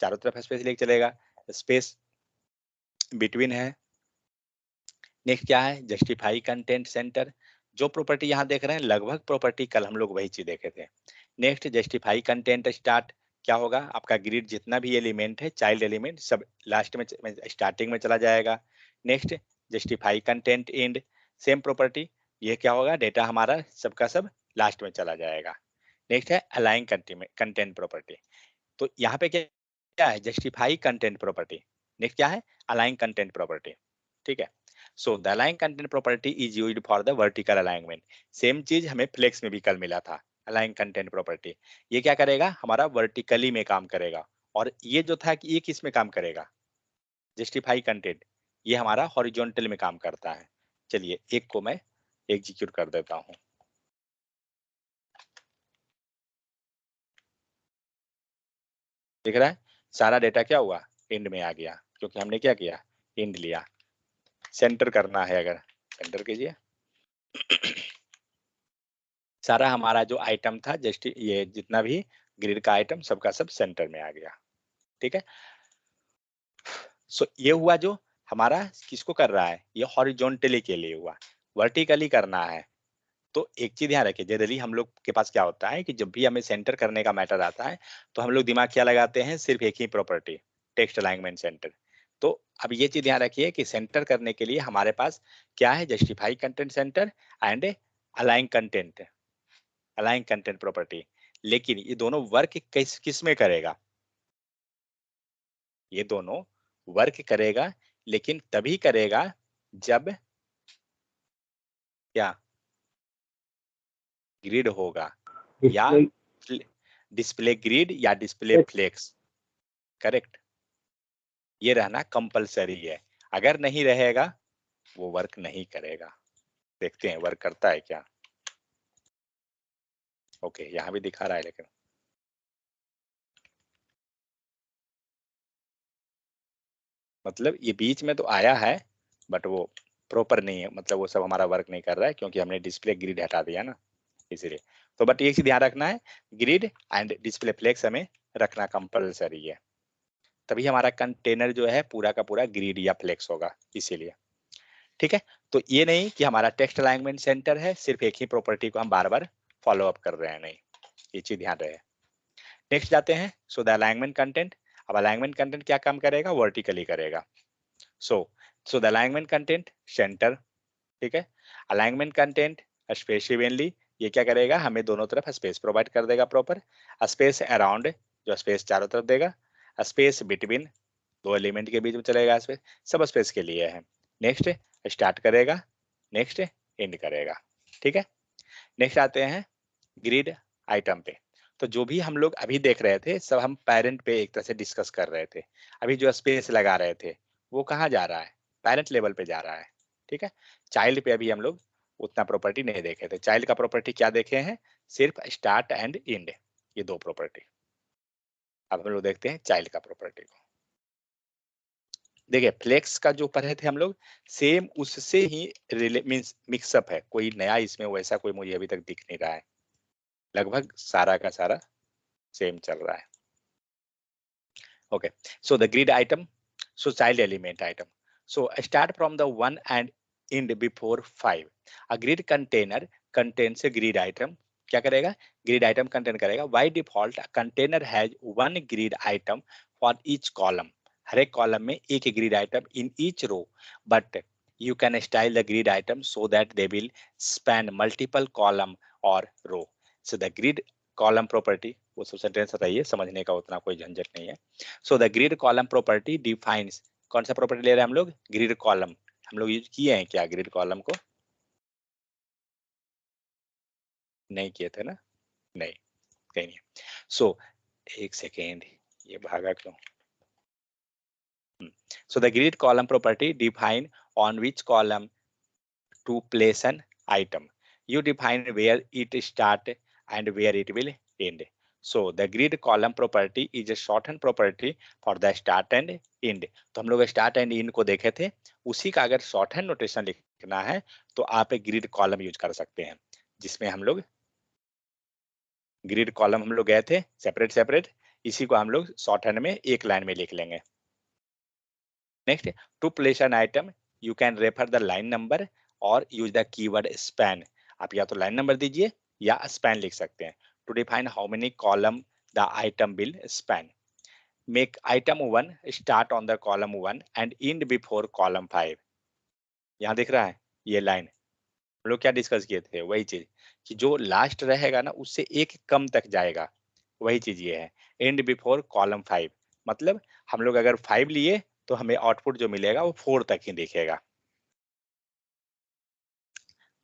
चारों तरफ स्पेस लेके चलेगा। स्पेस बिटवीन है। नेक्स्ट क्या है, जस्टिफाई कंटेंट सेंटर। जो प्रॉपर्टी यहाँ देख रहे हैं लगभग प्रॉपर्टी कल हम लोग वही चीज देखे थे। नेक्स्ट जस्टिफाई कंटेंट स्टार्ट, क्या होगा, आपका ग्रिड जितना भी एलिमेंट है चाइल्ड एलिमेंट सब लास्ट में स्टार्टिंग में चला जाएगा। Next justify content and, same property, ये क्या होगा, डेटा हमारा सबका सब लास्ट में चला जाएगा। नेक्स्ट है अलाइन कंटेंट प्रॉपर्टी। तो यहाँ पे क्या क्या है, जस्टिफाई कंटेंट प्रॉपर्टी। नेक्स्ट क्या है, अलाइन कंटेंट प्रॉपर्टी। ठीक है। So the align content property is used for the vertical alignment. Same चीज हमें फ्लेक्स में भी कल मिला था, अलाइन कंटेंट प्रॉपर्टी। ये क्या करेगा, हमारा वर्टिकली में काम करेगा। और ये जो था कि ये किस में काम करेगा, जस्टिफाई कंटेंट, ये हमारा हॉरिजॉन्टल में काम करता है। चलिए एक को मैं एग्जीक्यूट कर देता हूँ। दिख रहा है सारा डेटा क्या हुआ, एंड में आ गया, क्योंकि हमने क्या किया, एंड लिया। सेंटर करना है, अगर सेंटर कीजिए। सारा हमारा जो आइटम था जस्ट ये जितना भी ग्रिड का आइटम सबका सब सेंटर में आ गया। ठीक है। सो ये हुआ जो हमारा किसको कर रहा है, ये हॉरिजॉन्टली के लिए हुआ। वर्टिकली करना है तो एक चीज ध्यान रखिए, जनरली हम लोग के पास क्या होता है कि जब भी हमें सेंटर करने का मैटर आता है तो हम लोग दिमाग क्या लगाते हैं, सिर्फ एक ही प्रॉपर्टी, टेक्स्ट अलाइनमेंट सेंटर। तो अब ये चीज ध्यान रखिए कि सेंटर करने के लिए हमारे पास क्या है, justify content centre and align content, align content property. लेकिन ये दोनों वर्क किस में करेगा, ये दोनों वर्क करेगा लेकिन तभी करेगा जब क्या, ग्रिड होगा या डिस्प्ले डिस्प्ले ग्रिड या डिस्प्ले फ्लेक्स। करेक्ट, ये रहना कंपलसरी है। अगर नहीं रहेगा वो वर्क नहीं करेगा। देखते हैं वर्क करता है क्या। ओके, यहाँ भी दिखा रहा है लेकिन मतलब ये बीच में तो आया है बट वो प्रॉपर नहीं है, मतलब वो सब हमारा वर्क नहीं कर रहा है क्योंकि हमने डिस्प्ले ग्रिड हटा दिया ना, इसीलिए। तो बट एक चीज ध्यान रखना है, ग्रिड एंड डिस्प्ले फ्लेक्स हमें रखना कंपलसरी है, तभी हमारा कंटेनर जो है पूरा का पूरा ग्रिड या फ्लेक्स होगा, इसीलिए। ठीक है, तो ये नहीं कि हमारा टेक्स्ट अलाइनमेंट सेंटर है, सिर्फ एक ही प्रॉपर्टी को हम बार बार फॉलो अप कर रहे हैं, नहीं, ये चीज ध्यान रहे। नेक्स्ट जाते हैं, सो द अलाइनमेंट कंटेंट। अब अलाइनमेंट कंटेंट क्या काम करेगा, वर्टिकली करेगा। So the alignment content centre, ठीक है। अलाइनमेंट कंटेंट स्पेस, ये क्या करेगा, हमें दोनों तरफ स्पेस प्रोवाइड कर देगा प्रॉपर। स्पेस अराउंड, जो स्पेस चारों तरफ देगा। स्पेस बिटवीन, दो एलिमेंट के बीच में चलेगा स्पेस, सब स्पेस के लिए है। नेक्स्ट स्टार्ट करेगा, नेक्स्ट एंड करेगा, ठीक है। नेक्स्ट आते हैं ग्रिड आइटम पे। तो जो भी हम लोग अभी देख रहे थे सब हम पेरेंट पे एक तरह से डिस्कस कर रहे थे। अभी जो स्पेस लगा रहे थे वो कहाँ जा रहा है, पेरेंट लेवल पे जा रहा है, ठीक है। चाइल्ड पे अभी हम लोग उतना प्रॉपर्टी नहीं देखे थे। चाइल्ड का प्रॉपर्टी क्या देखे हैं, सिर्फ स्टार्ट एंड एंड, ये दो प्रॉपर्टी। अब हम लोग देखते हैं चाइल्ड का प्रॉपर्टी को। देखिए फ्लेक्स का जो पढ़े थे हम लोग, सेम उससे ही मीन्स मिक्सअप है, कोई नया इसमें वैसा कोई मुझे अभी तक दिख नहीं रहा है, लगभग सारा का सारा सेम चल रहा है। Okay, so the grid item, so child element item. So start from the one and end before 5. A grid container contains a grid item. क्या करेगा, grid item contain करेगा. By default, a container has one grid item for each column. हर एक column में एक grid item in each row, but you can style the grid item so that they will span multiple column or row. So the grid column property, वो सब sentence बताइए, समझने का उतना कोई झंझट नहीं है। So the grid column property defines, कौन सा प्रॉपर्टी ले रहे हैं हम लोग, ग्रिड कॉलम। हम लोग यूज किए हैं क्या ग्रिड कॉलम को, नहीं किए थे ना, नहीं, कहीं नहीं। सो एक सेकेंड, ये भागा क्यों। सो the grid column property define on which column to place an item. You define where it start and where it will end. So the grid column property is a shortened property for the start and end. तो हम लोग start and end को देखे थे, उसी का अगर shorthand notation लिखना है तो आप एक grid column यूज कर सकते हैं, जिसमें हम लोग grid column हम लोग गए थे सेपरेट सेपरेट, इसी को हम लोग shorthand में एक लाइन में लिख लेंगे। Next, to place an item you can refer the line number और यूज द कीवर्ड स्पैन। आप या तो लाइन नंबर दीजिए या स्पैन लिख सकते हैं। To define how many column the item will span, make item 1 start on the column 1 and end before column 5। यहाँ दिख रहा है ये लाइन, हम लोग क्या डिस्कस किए थे, वही चीज कि जो लास्ट रहेगा ना उससे एक कम तक जाएगा, वही चीज ये है। एंड बिफोर कॉलम 5 मतलब हम लोग अगर 5 लिए तो हमें आउटपुट जो मिलेगा वो 4 तक ही दिखेगा।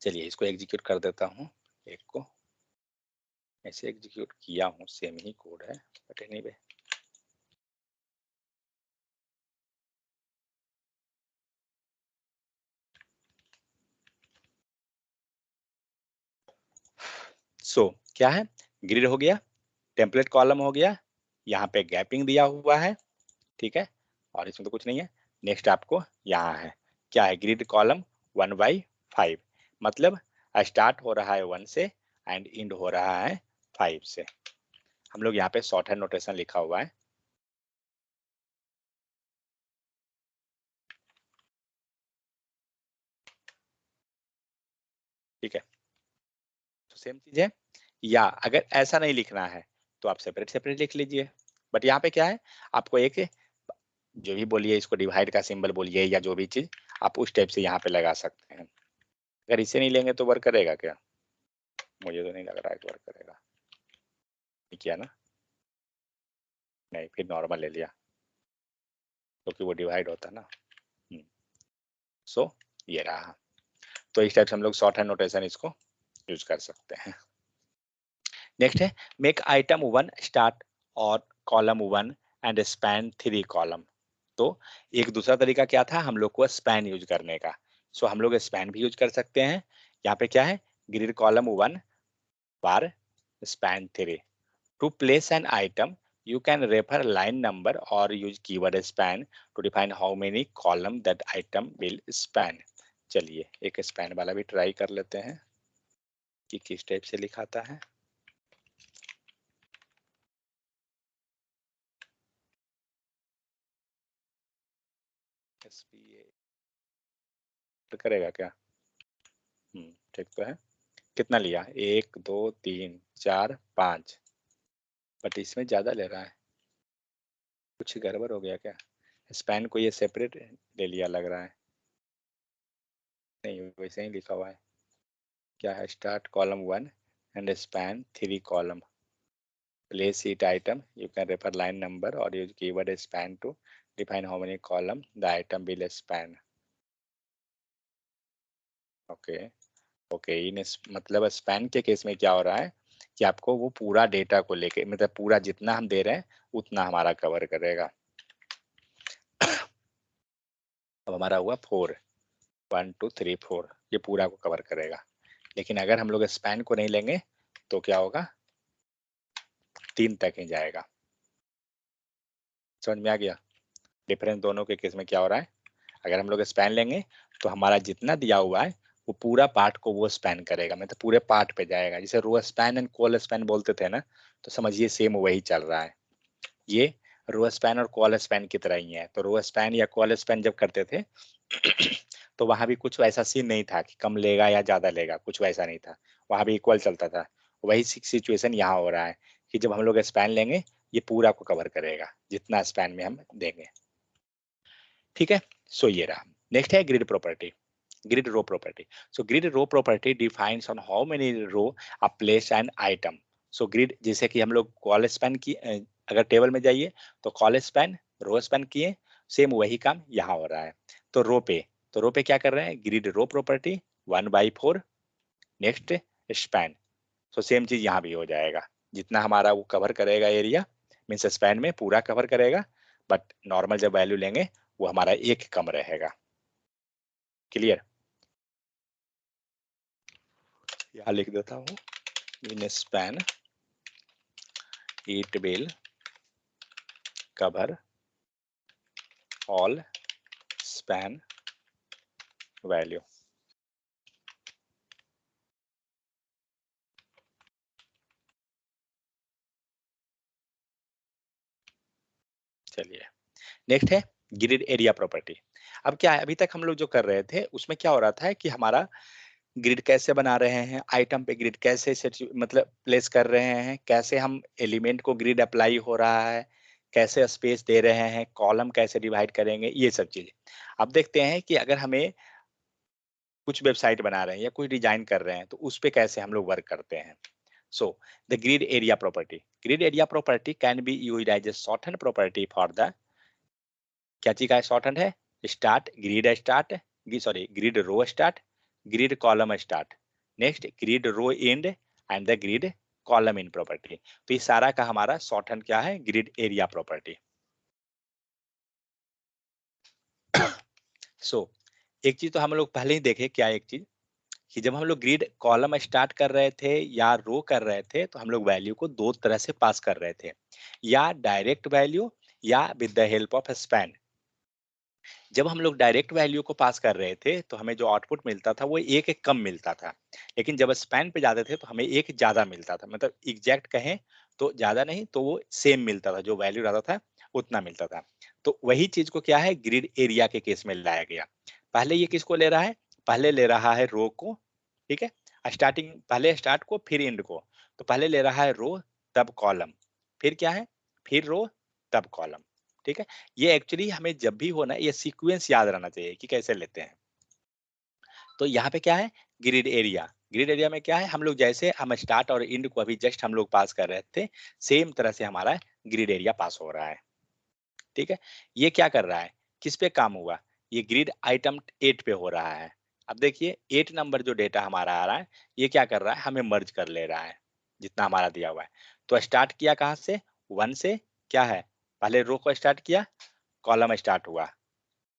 चलिए इसको एग्जीक्यूट कर देता हूँ, एक को ऐसे एग्जीक्यूट किया हूँ, सेम ही कोड है बट एनीवे। सो क्या है, ग्रिड हो गया, टेम्पलेट कॉलम हो गया, यहाँ पे गैपिंग दिया हुआ है, ठीक है, और इसमें तो कुछ नहीं है। नेक्स्ट आपको यहाँ है, क्या है, ग्रिड कॉलम 1/5, मतलब स्टार्ट हो रहा है 1 से एंड एंड हो रहा है 5 से। हम लोग यहाँ पे शॉर्ट हैंड नोटेशन लिखा हुआ है, ठीक है। सेम चीज है। या अगर ऐसा नहीं लिखना है तो आप सेपरेट सेपरेट लिख लीजिए। बट यहाँ पे क्या है, आपको एक जो भी बोलिए, इसको डिवाइड का सिंबल बोलिए या जो भी चीज आप उस टाइप से यहाँ पे लगा सकते हैं। अगर इसे नहीं लेंगे तो वर्क करेगा क्या? मुझे तो नहीं लग रहा है कि वर्क करेगा। नहीं किया ना? नहीं, फिर नॉर्मल ले लिया क्योंकि तो वो डिवाइड होता है ना। सो ये रहा। तो इस टाइप से हम लोग शॉर्ट हैंड नोटेशन इसको यूज कर सकते हैं। नेक्स्ट है मेक आइटम 1 स्टार्ट और कॉलम 1 एंड स्पैन 3 कॉलम। तो एक दूसरा तरीका क्या था, हम लोग को स्पैन यूज करने का। सो हम लोग स्पैन भी यूज कर सकते हैं। यहाँ पे क्या है, grid column 1 bar span 3। To place an item you can refer line number or use keyword span to define how many column that item will span। चलिए एक स्पैन वाला भी ट्राई कर लेते हैं कि किस टाइप से लिखाता है। करेगा क्या? ठीक तो है। कितना लिया? 1 2 3 4 5, बट इसमें ज्यादा ले रहा है, कुछ गड़बड़ हो गया क्या? स्पैन को ये सेपरेट ले लिया लग रहा है। नहीं, वैसे ही लिखा हुआ है। क्या है? Start column 1 and span 3 column. Place each item, you can refer line number or use keyword span to define how many column the item will span। Okay okay, इन मतलब स्पैन के केस में क्या हो रहा है कि आपको वो पूरा डेटा को लेके, मतलब पूरा जितना हम दे रहे हैं उतना हमारा कवर करेगा। अब हमारा हुआ 4, 1 2 3 4, ये पूरा को कवर करेगा। लेकिन अगर हम लोग स्पैन को नहीं लेंगे तो क्या होगा, 3 तक ही जाएगा। समझ में आ गया डिफरेंस दोनों के केस में क्या हो रहा है? अगर हम लोग स्पैन लेंगे तो हमारा जितना दिया हुआ है वो पूरा पार्ट को वो स्पैन करेगा, मतलब पूरे पार्ट पे जाएगा। जैसे row span and col span बोलते थे ना, तो समझिए सेम वही चल रहा है। ये रो स्पैन और कॉल स्पैन की तरह ही है। तो रो स्पैन या कॉल स्पैन जब करते थे तो वहां भी कुछ वैसा सीन नहीं था कि कम लेगा या ज्यादा लेगा, कुछ वैसा नहीं था, वहां भी इक्वल चलता था। वही सिचुएशन यहाँ हो रहा है कि जब हम लोग स्पैन लेंगे ये पूरा को कवर करेगा जितना स्पैन में हम देंगे। ठीक है, सो ये रहा। नेक्स्ट है grid property, grid row property. So grid row property defines on how many row a place an item. So grid, जैसे कि हम लोग कॉल स्पैन की, अगर टेबल में जाइए तो कॉल स्पैन रो स्पैन किए, सेम वही काम यहाँ हो रहा है। तो रो पे क्या कर रहे हैं, grid row property 1/4 next span. So same चीज यहाँ भी हो जाएगा, जितना हमारा वो कवर करेगा एरिया, मीन्स स्पैन में पूरा कवर करेगा, बट नॉर्मल जब वैल्यू लेंगे वो हमारा एक कम रहेगा। क्लियर? यहाँ लिख देता हूँ, in span it will cover all span value. चलिए नेक्स्ट है ग्रिड एरिया प्रॉपर्टी। अब क्या है, अभी तक हम लोग जो कर रहे थे उसमें क्या हो रहा था कि हमारा ग्रिड कैसे बना रहे हैं, आइटम पे ग्रिड कैसे मतलब प्लेस कर रहे हैं, कैसे हम एलिमेंट को ग्रिड अप्लाई हो रहा है, कैसे स्पेस दे रहे हैं, कॉलम कैसे डिवाइड करेंगे, ये सब चीजें। अब देखते हैं कि अगर हमें कुछ वेबसाइट बना रहे हैं या कुछ डिजाइन कर रहे हैं तो उस पे कैसे हम लोग वर्क करते हैं। So the grid area property, grid area property can be used as a shorthand property for the, क्या चीज का शॉर्टहैंड है, start, sorry grid row start, grid column start, next grid row end and the grid column in property. तो ये सारा का हमारा shorthand क्या है, ग्रिड एरिया प्रॉपर्टी। सो एक चीज तो हम लोग पहले ही देखे, क्या एक चीज कि जब हम लोग ग्रिड कॉलम स्टार्ट कर रहे थे या रो कर रहे थे तो हम लोग वैल्यू को दो तरह से पास कर रहे थे, या डायरेक्ट वैल्यू या with the help of span. जब हम लोग डायरेक्ट वैल्यू को पास कर रहे थे तो हमें जो आउटपुट मिलता था वो एक एक कम मिलता था, लेकिन जब स्पैन पे जाते थे तो हमें एक ज्यादा मिलता था, मतलब एग्जैक्ट कहें तो ज्यादा नहीं तो वो सेम मिलता था, जो वैल्यू रहता था उतना मिलता था। तो वही चीज को क्या है, ग्रिड एरिया के केस में लाया गया। पहले ये किसको ले रहा है, पहले ले रहा है रो को, ठीक है, स्टार्टिंग पहले स्टार्ट को फिर एंड को, तो पहले ले रहा है रो तब कॉलम, फिर क्या है, फिर रो तब कॉलम। ठीक है, ये एक्चुअली हमें जब भी होना ये सीक्वेंस याद रहना चाहिए कि कैसे लेते हैं। तो यहाँ पे क्या है, ग्रिड एरिया। ग्रिड एरिया में क्या है, हम लोग जैसे हम स्टार्ट और एंड को अभी जस्ट हम लोग पास कर रहे थे, सेम तरह से हमारा ग्रिड एरिया पास हो रहा है। ठीक है, ये क्या कर रहा है, किस पे काम हुआ, ये ग्रिड आइटम 8 पे हो रहा है। अब देखिए 8 नंबर जो डेटा हमारा आ रहा है, ये क्या कर रहा है, हमें मर्ज कर ले रहा है जितना हमारा दिया हुआ है। तो स्टार्ट किया कहाँ से, 1 से, क्या है, पहले रो को स्टार्ट किया, कॉलम स्टार्ट हुआ,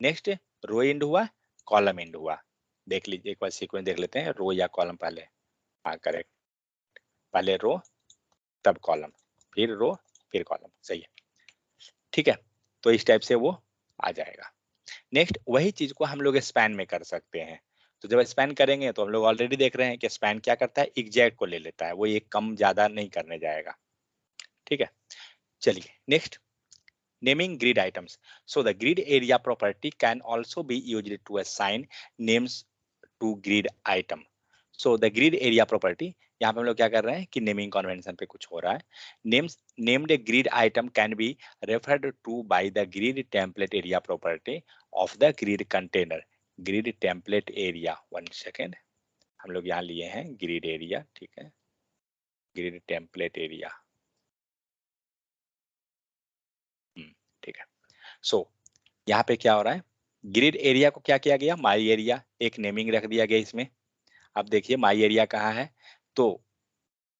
नेक्स्ट रो एंड हुआ, कॉलम एंड हुआ। देख लीजिए एक बार सीक्वेंस देख लेते हैं, रो या कॉलम पहले, हाँ करेक्ट, पहले रो तब कॉलम, फिर रो फिर कॉलम, सही है। ठीक है, तो इस टाइप से वो आ जाएगा। नेक्स्ट वही चीज को हम लोग स्पैन में कर सकते हैं। तो जब स्पैन करेंगे तो हम लोग ऑलरेडी देख रहे हैं कि स्पैन क्या करता है, एग्जैक्ट को ले लेता है, वो ये कम ज्यादा नहीं करने जाएगा। ठीक है, चलिए next, naming grid items. So the grid area property can also be used to assign names to grid item. So the grid area property, यहाँ पे हम लोग क्या कर रहे हैं कि नेमिंग कन्वेंशन पे कुछ हो रहा है। Names named grid item can be referred to by the grid template area property of the grid container. Grid template area, 1 second, हम लोग यहाँ लिए हैं ग्रिड एरिया, ठीक है, ग्रिड टेम्पलेट एरिया, ठीक है। सो यहाँ पे क्या हो रहा है, ग्रिड एरिया को क्या किया गया, माई एरिया, एक नेमिंग रख दिया गया इसमें। अब देखिए माई एरिया कहाँ है, तो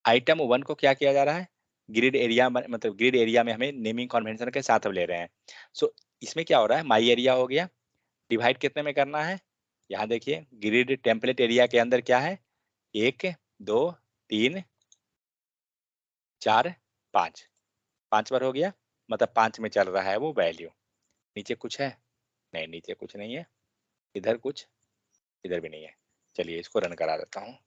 आइटम 1 को क्या किया जा रहा है, ग्रिड एरिया मतलब ग्रिड एरिया में हमें नेमिंग कन्वेंशन के साथ अब ले रहे हैं। सो इसमें क्या हो रहा है, माई एरिया हो गया, डिवाइड कितने में करना है, यहाँ देखिए ग्रिड टेम्पलेट एरिया के अंदर क्या है, 1 2 3 4 5, 5 बार हो गया, मतलब 5 में चल रहा है वो वैल्यू। नीचे कुछ है, नहीं नीचे कुछ नहीं है, इधर कुछ, इधर भी नहीं है। चलिए इसको रन करा देता हूँ।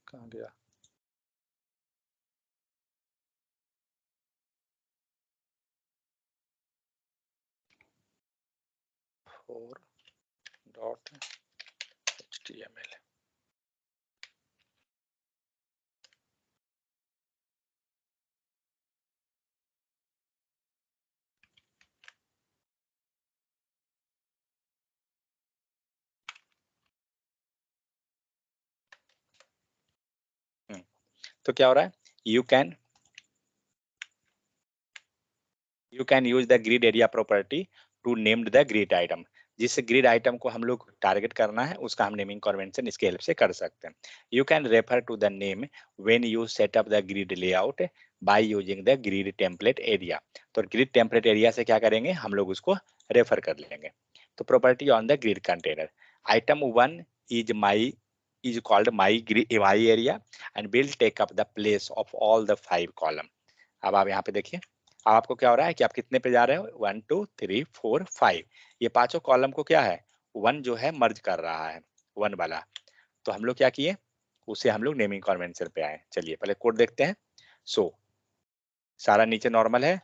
कहाँ गया, फोर डॉट HTML। तो क्या हो रहा है, you can use the grid area property to named the grid item. जिस ग्रिड आइटम को हम लोग टारगेट करना है उसका हम नेमिंग कन्वेंशन इसके हेल्प से कर सकते हैं। You can refer to the name when you set up the grid layout by using the grid template area. तो ग्रिड टेम्पलेट एरिया से क्या करेंगे, हम लोग उसको रेफर कर लेंगे। तो property on the grid container, item 1 is called my area and will take up the place of all the 5 column। अब आप यहाँ पे देखिए, अब आपको क्या हो रहा है कि आप कितने पे जा रहे हो, 1 2 3 4 5, ये पांचों कॉलम को क्या है, 1 जो है मर्ज कर रहा है, 1 वाला। तो हम लोग क्या किए, उसे हम लोग नेमिंग कन्वेंशन पे आए। चलिए पहले कोड देखते हैं। सो सारा नीचे नॉर्मल है,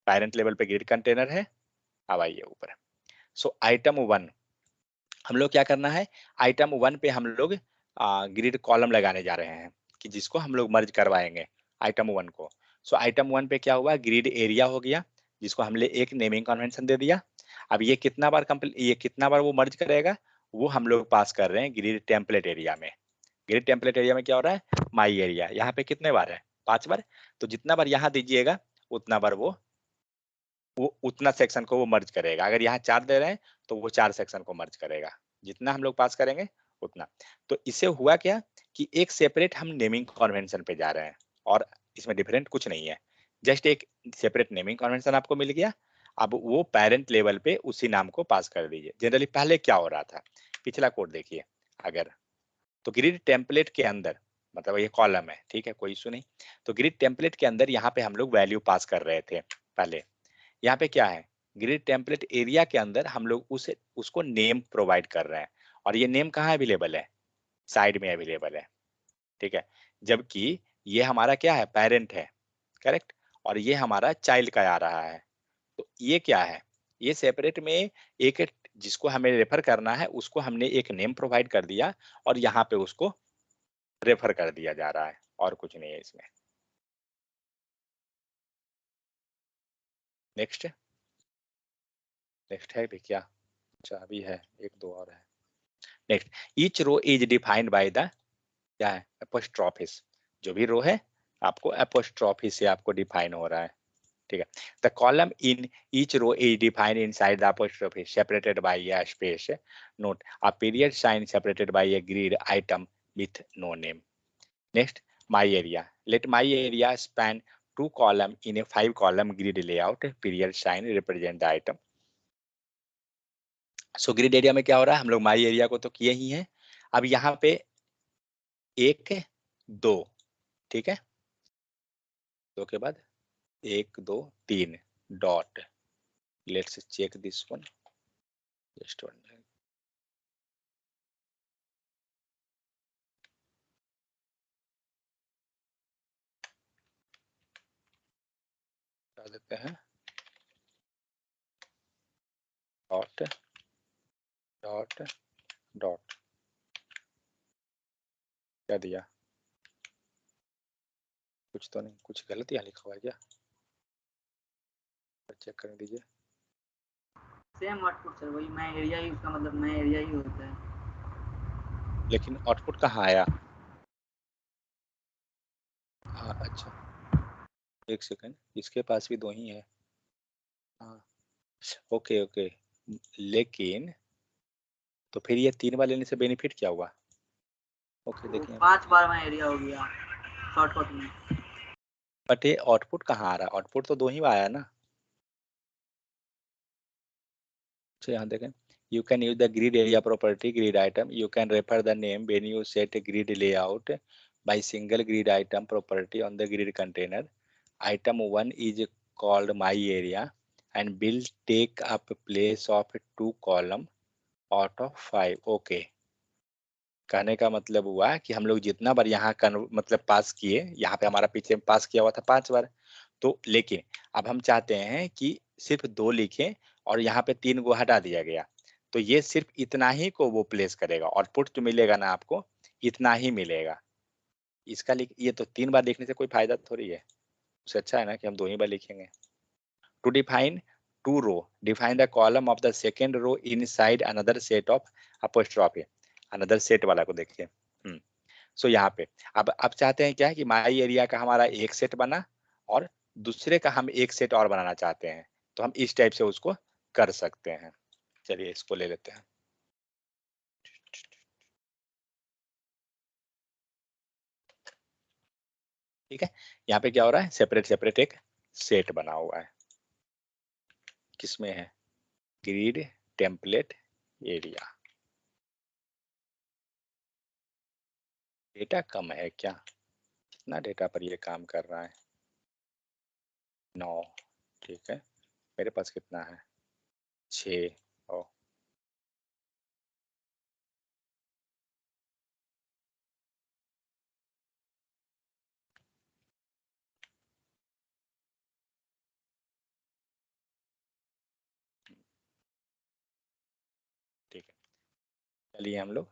पेरेंट लेवल पे ग्रिड कंटेनर है। अब आइए ऊपर, सो आइटम 1 हम लोग क्या करना है, आइटम 1 पे हम लोग ग्रिड कॉलम लगाने जा रहे हैं कि जिसको हम लोग मर्ज करवाएंगे आइटम 1 को। सो आइटम 1 पे क्या हुआ, ग्रिड एरिया हो गया, जिसको हमने एक नेमिंग कन्वेंशन दे दिया। अब ये कितना बार कंप्लीट, ये कितना बार वो मर्ज करेगा, वो हम लोग पास कर रहे हैं ग्रिड टेम्पलेट एरिया में। ग्रिड टेम्पलेट एरिया में क्या हो रहा है, माई एरिया, यहाँ पे कितने बार है, 5 बार। तो जितना बार यहाँ दीजिएगा उतना बार वो उतना सेक्शन को वो मर्ज करेगा। अगर यहाँ 4 दे रहे हैं तो वो 4 सेक्शन को मर्ज करेगा, जितना हम लोग पास करेंगे उतना। तो इससे हुआ क्या कि एक सेपरेट हम नेमिंग कन्वेंशन पे जा रहे हैं और इसमें डिफरेंट कुछ नहीं है, जस्ट एक सेपरेट नेमिंग कन्वेंशन आपको मिल गया। अब वो पेरेंट लेवल पे उसी नाम को पास कर दीजिए। जनरली पहले क्या हो रहा था, पिछला कोड देखिए, अगर तो ग्रिड टेम्पलेट के अंदर, मतलब ये कॉलम है, ठीक है, कोई इशू नहीं। तो ग्रिड टेम्पलेट के अंदर यहाँ पे हम लोग वैल्यू पास कर रहे थे पहले। यहाँ पे क्या है, ग्रिड टेम्पलेट एरिया के अंदर हम लोग उसको नेम प्रोवाइड कर रहे हैं और ये नेम कहाँ अवेलेबल है, साइड में अवेलेबल है, ठीक है। जबकि ये हमारा क्या है, पेरेंट है, करेक्ट, और ये हमारा चाइल्ड का आ रहा है। तो ये क्या है, ये सेपरेट में एक, जिसको हमें रेफर करना है उसको हमने एक नेम प्रोवाइड कर दिया और यहाँ पे उसको रेफर कर दिया जा रहा है, और कुछ नहीं है इसमें। नेक्स्ट, नेक्स्ट है भी क्या, अच्छा अभी है, एक दो और है। Next, each row is defined by the, क्या है, एपोस्ट्रोफिस, जो भी रो है आपको एपोस्ट्रोफिस से आपको डिफाइन हो रहा है, ठीक है। The column in each row is defined inside the apostrophe separated by a space. Note a period sign separated by a grid item with no name. Next, my area. Let my area span two column in a 5-column grid layout. Period sign represent the item. So grid area में क्या हो रहा है, हम लोग my area को तो किए ही हैं, अब यहाँ पे 1 2, ठीक है, 2 के बाद 1 2 3 dot, let's check this one, just one, क्या देते हैं, डॉट डॉट डॉट, क्या दिया, कुछ तो नहीं, कुछ गलत यहाँ लिखा हुआ है क्या, चेक करने दीजिए। सेम आउटपुट सर, वही मैं एरिया ही, उसका मतलब मैं एरिया ही होता है। लेकिन आउटपुट कहाँ आया, हाँ अच्छा, एक सेकंड, इसके पास भी 2 ही है, हाँ ओके ओके, लेकिन तो फिर ये 3 बार लेने से बेनिफिट क्या हुआ, ओके वो देखें, 5 बार मैं एरिया हो गया शॉर्टकट में। बट ये आउटपुट कहाँ आ रहा है, आउटपुट तो 2 ही आया ना, तो यहाँ देखें, you can use the grid area property grid item, you can refer the name when you set a grid layout by single grid item property on the grid container. Item 1 is called my area and will take up place of 2 column out of 5. Okay, कहने का मतलब हुआ कि हम लोग जितना बार यहाँ मतलब पास किए, यहाँ पे हमारा पीछे पास किया हुआ था 5 बार, तो लेकिन अब हम चाहते हैं कि सिर्फ 2 लिखें और यहाँ पे 3 को हटा दिया गया, तो ये सिर्फ इतना ही को वो प्लेस करेगा, आउटपुट जो मिलेगा ना आपको इतना ही मिलेगा, इसका ये तो 3 बार लिखने से कोई फायदा थोड़ी है, उससे अच्छा है ना कि हम 2 ही बार लिखेंगे। To define 2 row, define the column of the second row inside another set of apostrophe, another set वाला को देखिए, सो यहाँ पे अब चाहते हैं क्या है कि माई एरिया का हमारा एक सेट बना और दूसरे का हम एक सेट और बनाना चाहते हैं, तो हम इस टाइप से उसको कर सकते हैं। चलिए इसको ले लेते हैं, ठीक है। यहाँ पे क्या हो रहा है, सेपरेट सेपरेट एक सेट बना हुआ है, किसमें है, ग्रिड टेम्पलेट एरिया। डेटा कम है क्या, कितना डेटा पर ये काम कर रहा है, 9, ठीक है, मेरे पास कितना है, 6, ओ ठीक है। चलिए हम लोग,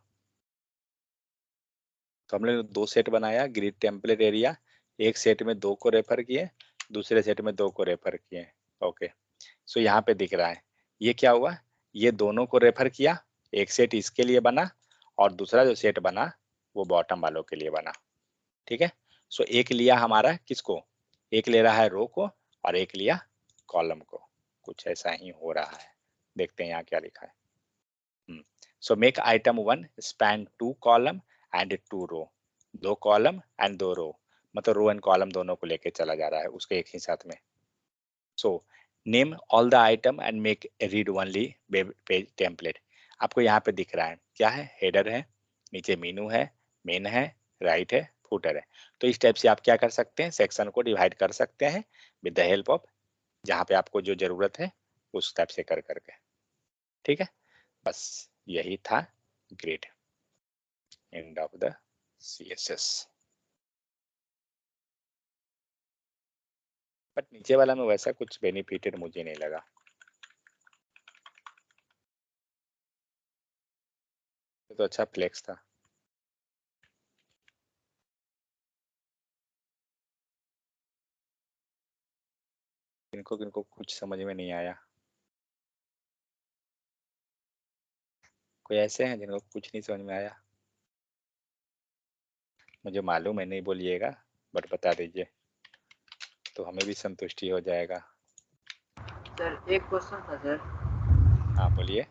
तो हमने 2 सेट बनाया, ग्रिड टेम्पलेट एरिया, एक सेट में 2 को रेफर किए, दूसरे सेट में 2 को रेफर किए, ओके। सो यहाँ पे दिख रहा है ये क्या हुआ, ये दोनों को रेफर किया, एक सेट इसके लिए बना और दूसरा जो सेट बना वो बॉटम वालों के लिए बना, ठीक है। सो एक लिया हमारा किसको, एक ले रहा है रो को और एक लिया कॉलम को, कुछ ऐसा ही हो रहा है, देखते हैं यहाँ क्या लिखा है। So make item 1 span 2 column and 2 row, 2 column and 2 row, मतलब रो एंड कॉलम दोनों को लेके चला जा रहा है उसके एक ही साथ में। So name all the item and make read only page template। आपको यहाँ पे दिख रहा है क्या है, हेडर है, नीचे मेनू है, मेन है, राइट है, फुटर है, तो इस टाइप से आप क्या कर सकते हैं, सेक्शन को डिवाइड कर सकते हैं विद द हेल्प ऑफ, जहाँ पे आपको जो जरूरत है उस टाइप से कर करके, ठीक है। बस यही था grade end of the CSS। But नीचे वाला में वैसा कुछ बेनिफिटेड मुझे नहीं लगा। तो अच्छा फ्लेक्स था। किनको किनको कुछ समझ में नहीं आया? कोई ऐसे हैं जिनको कुछ नहीं समझ में आया? मुझे मालूम है, नहीं बोलिएगा, बट बता दीजिए तो हमें भी संतुष्टि हो जाएगा। सर एक क्वेश्चन था सर। हाँ बोलिए।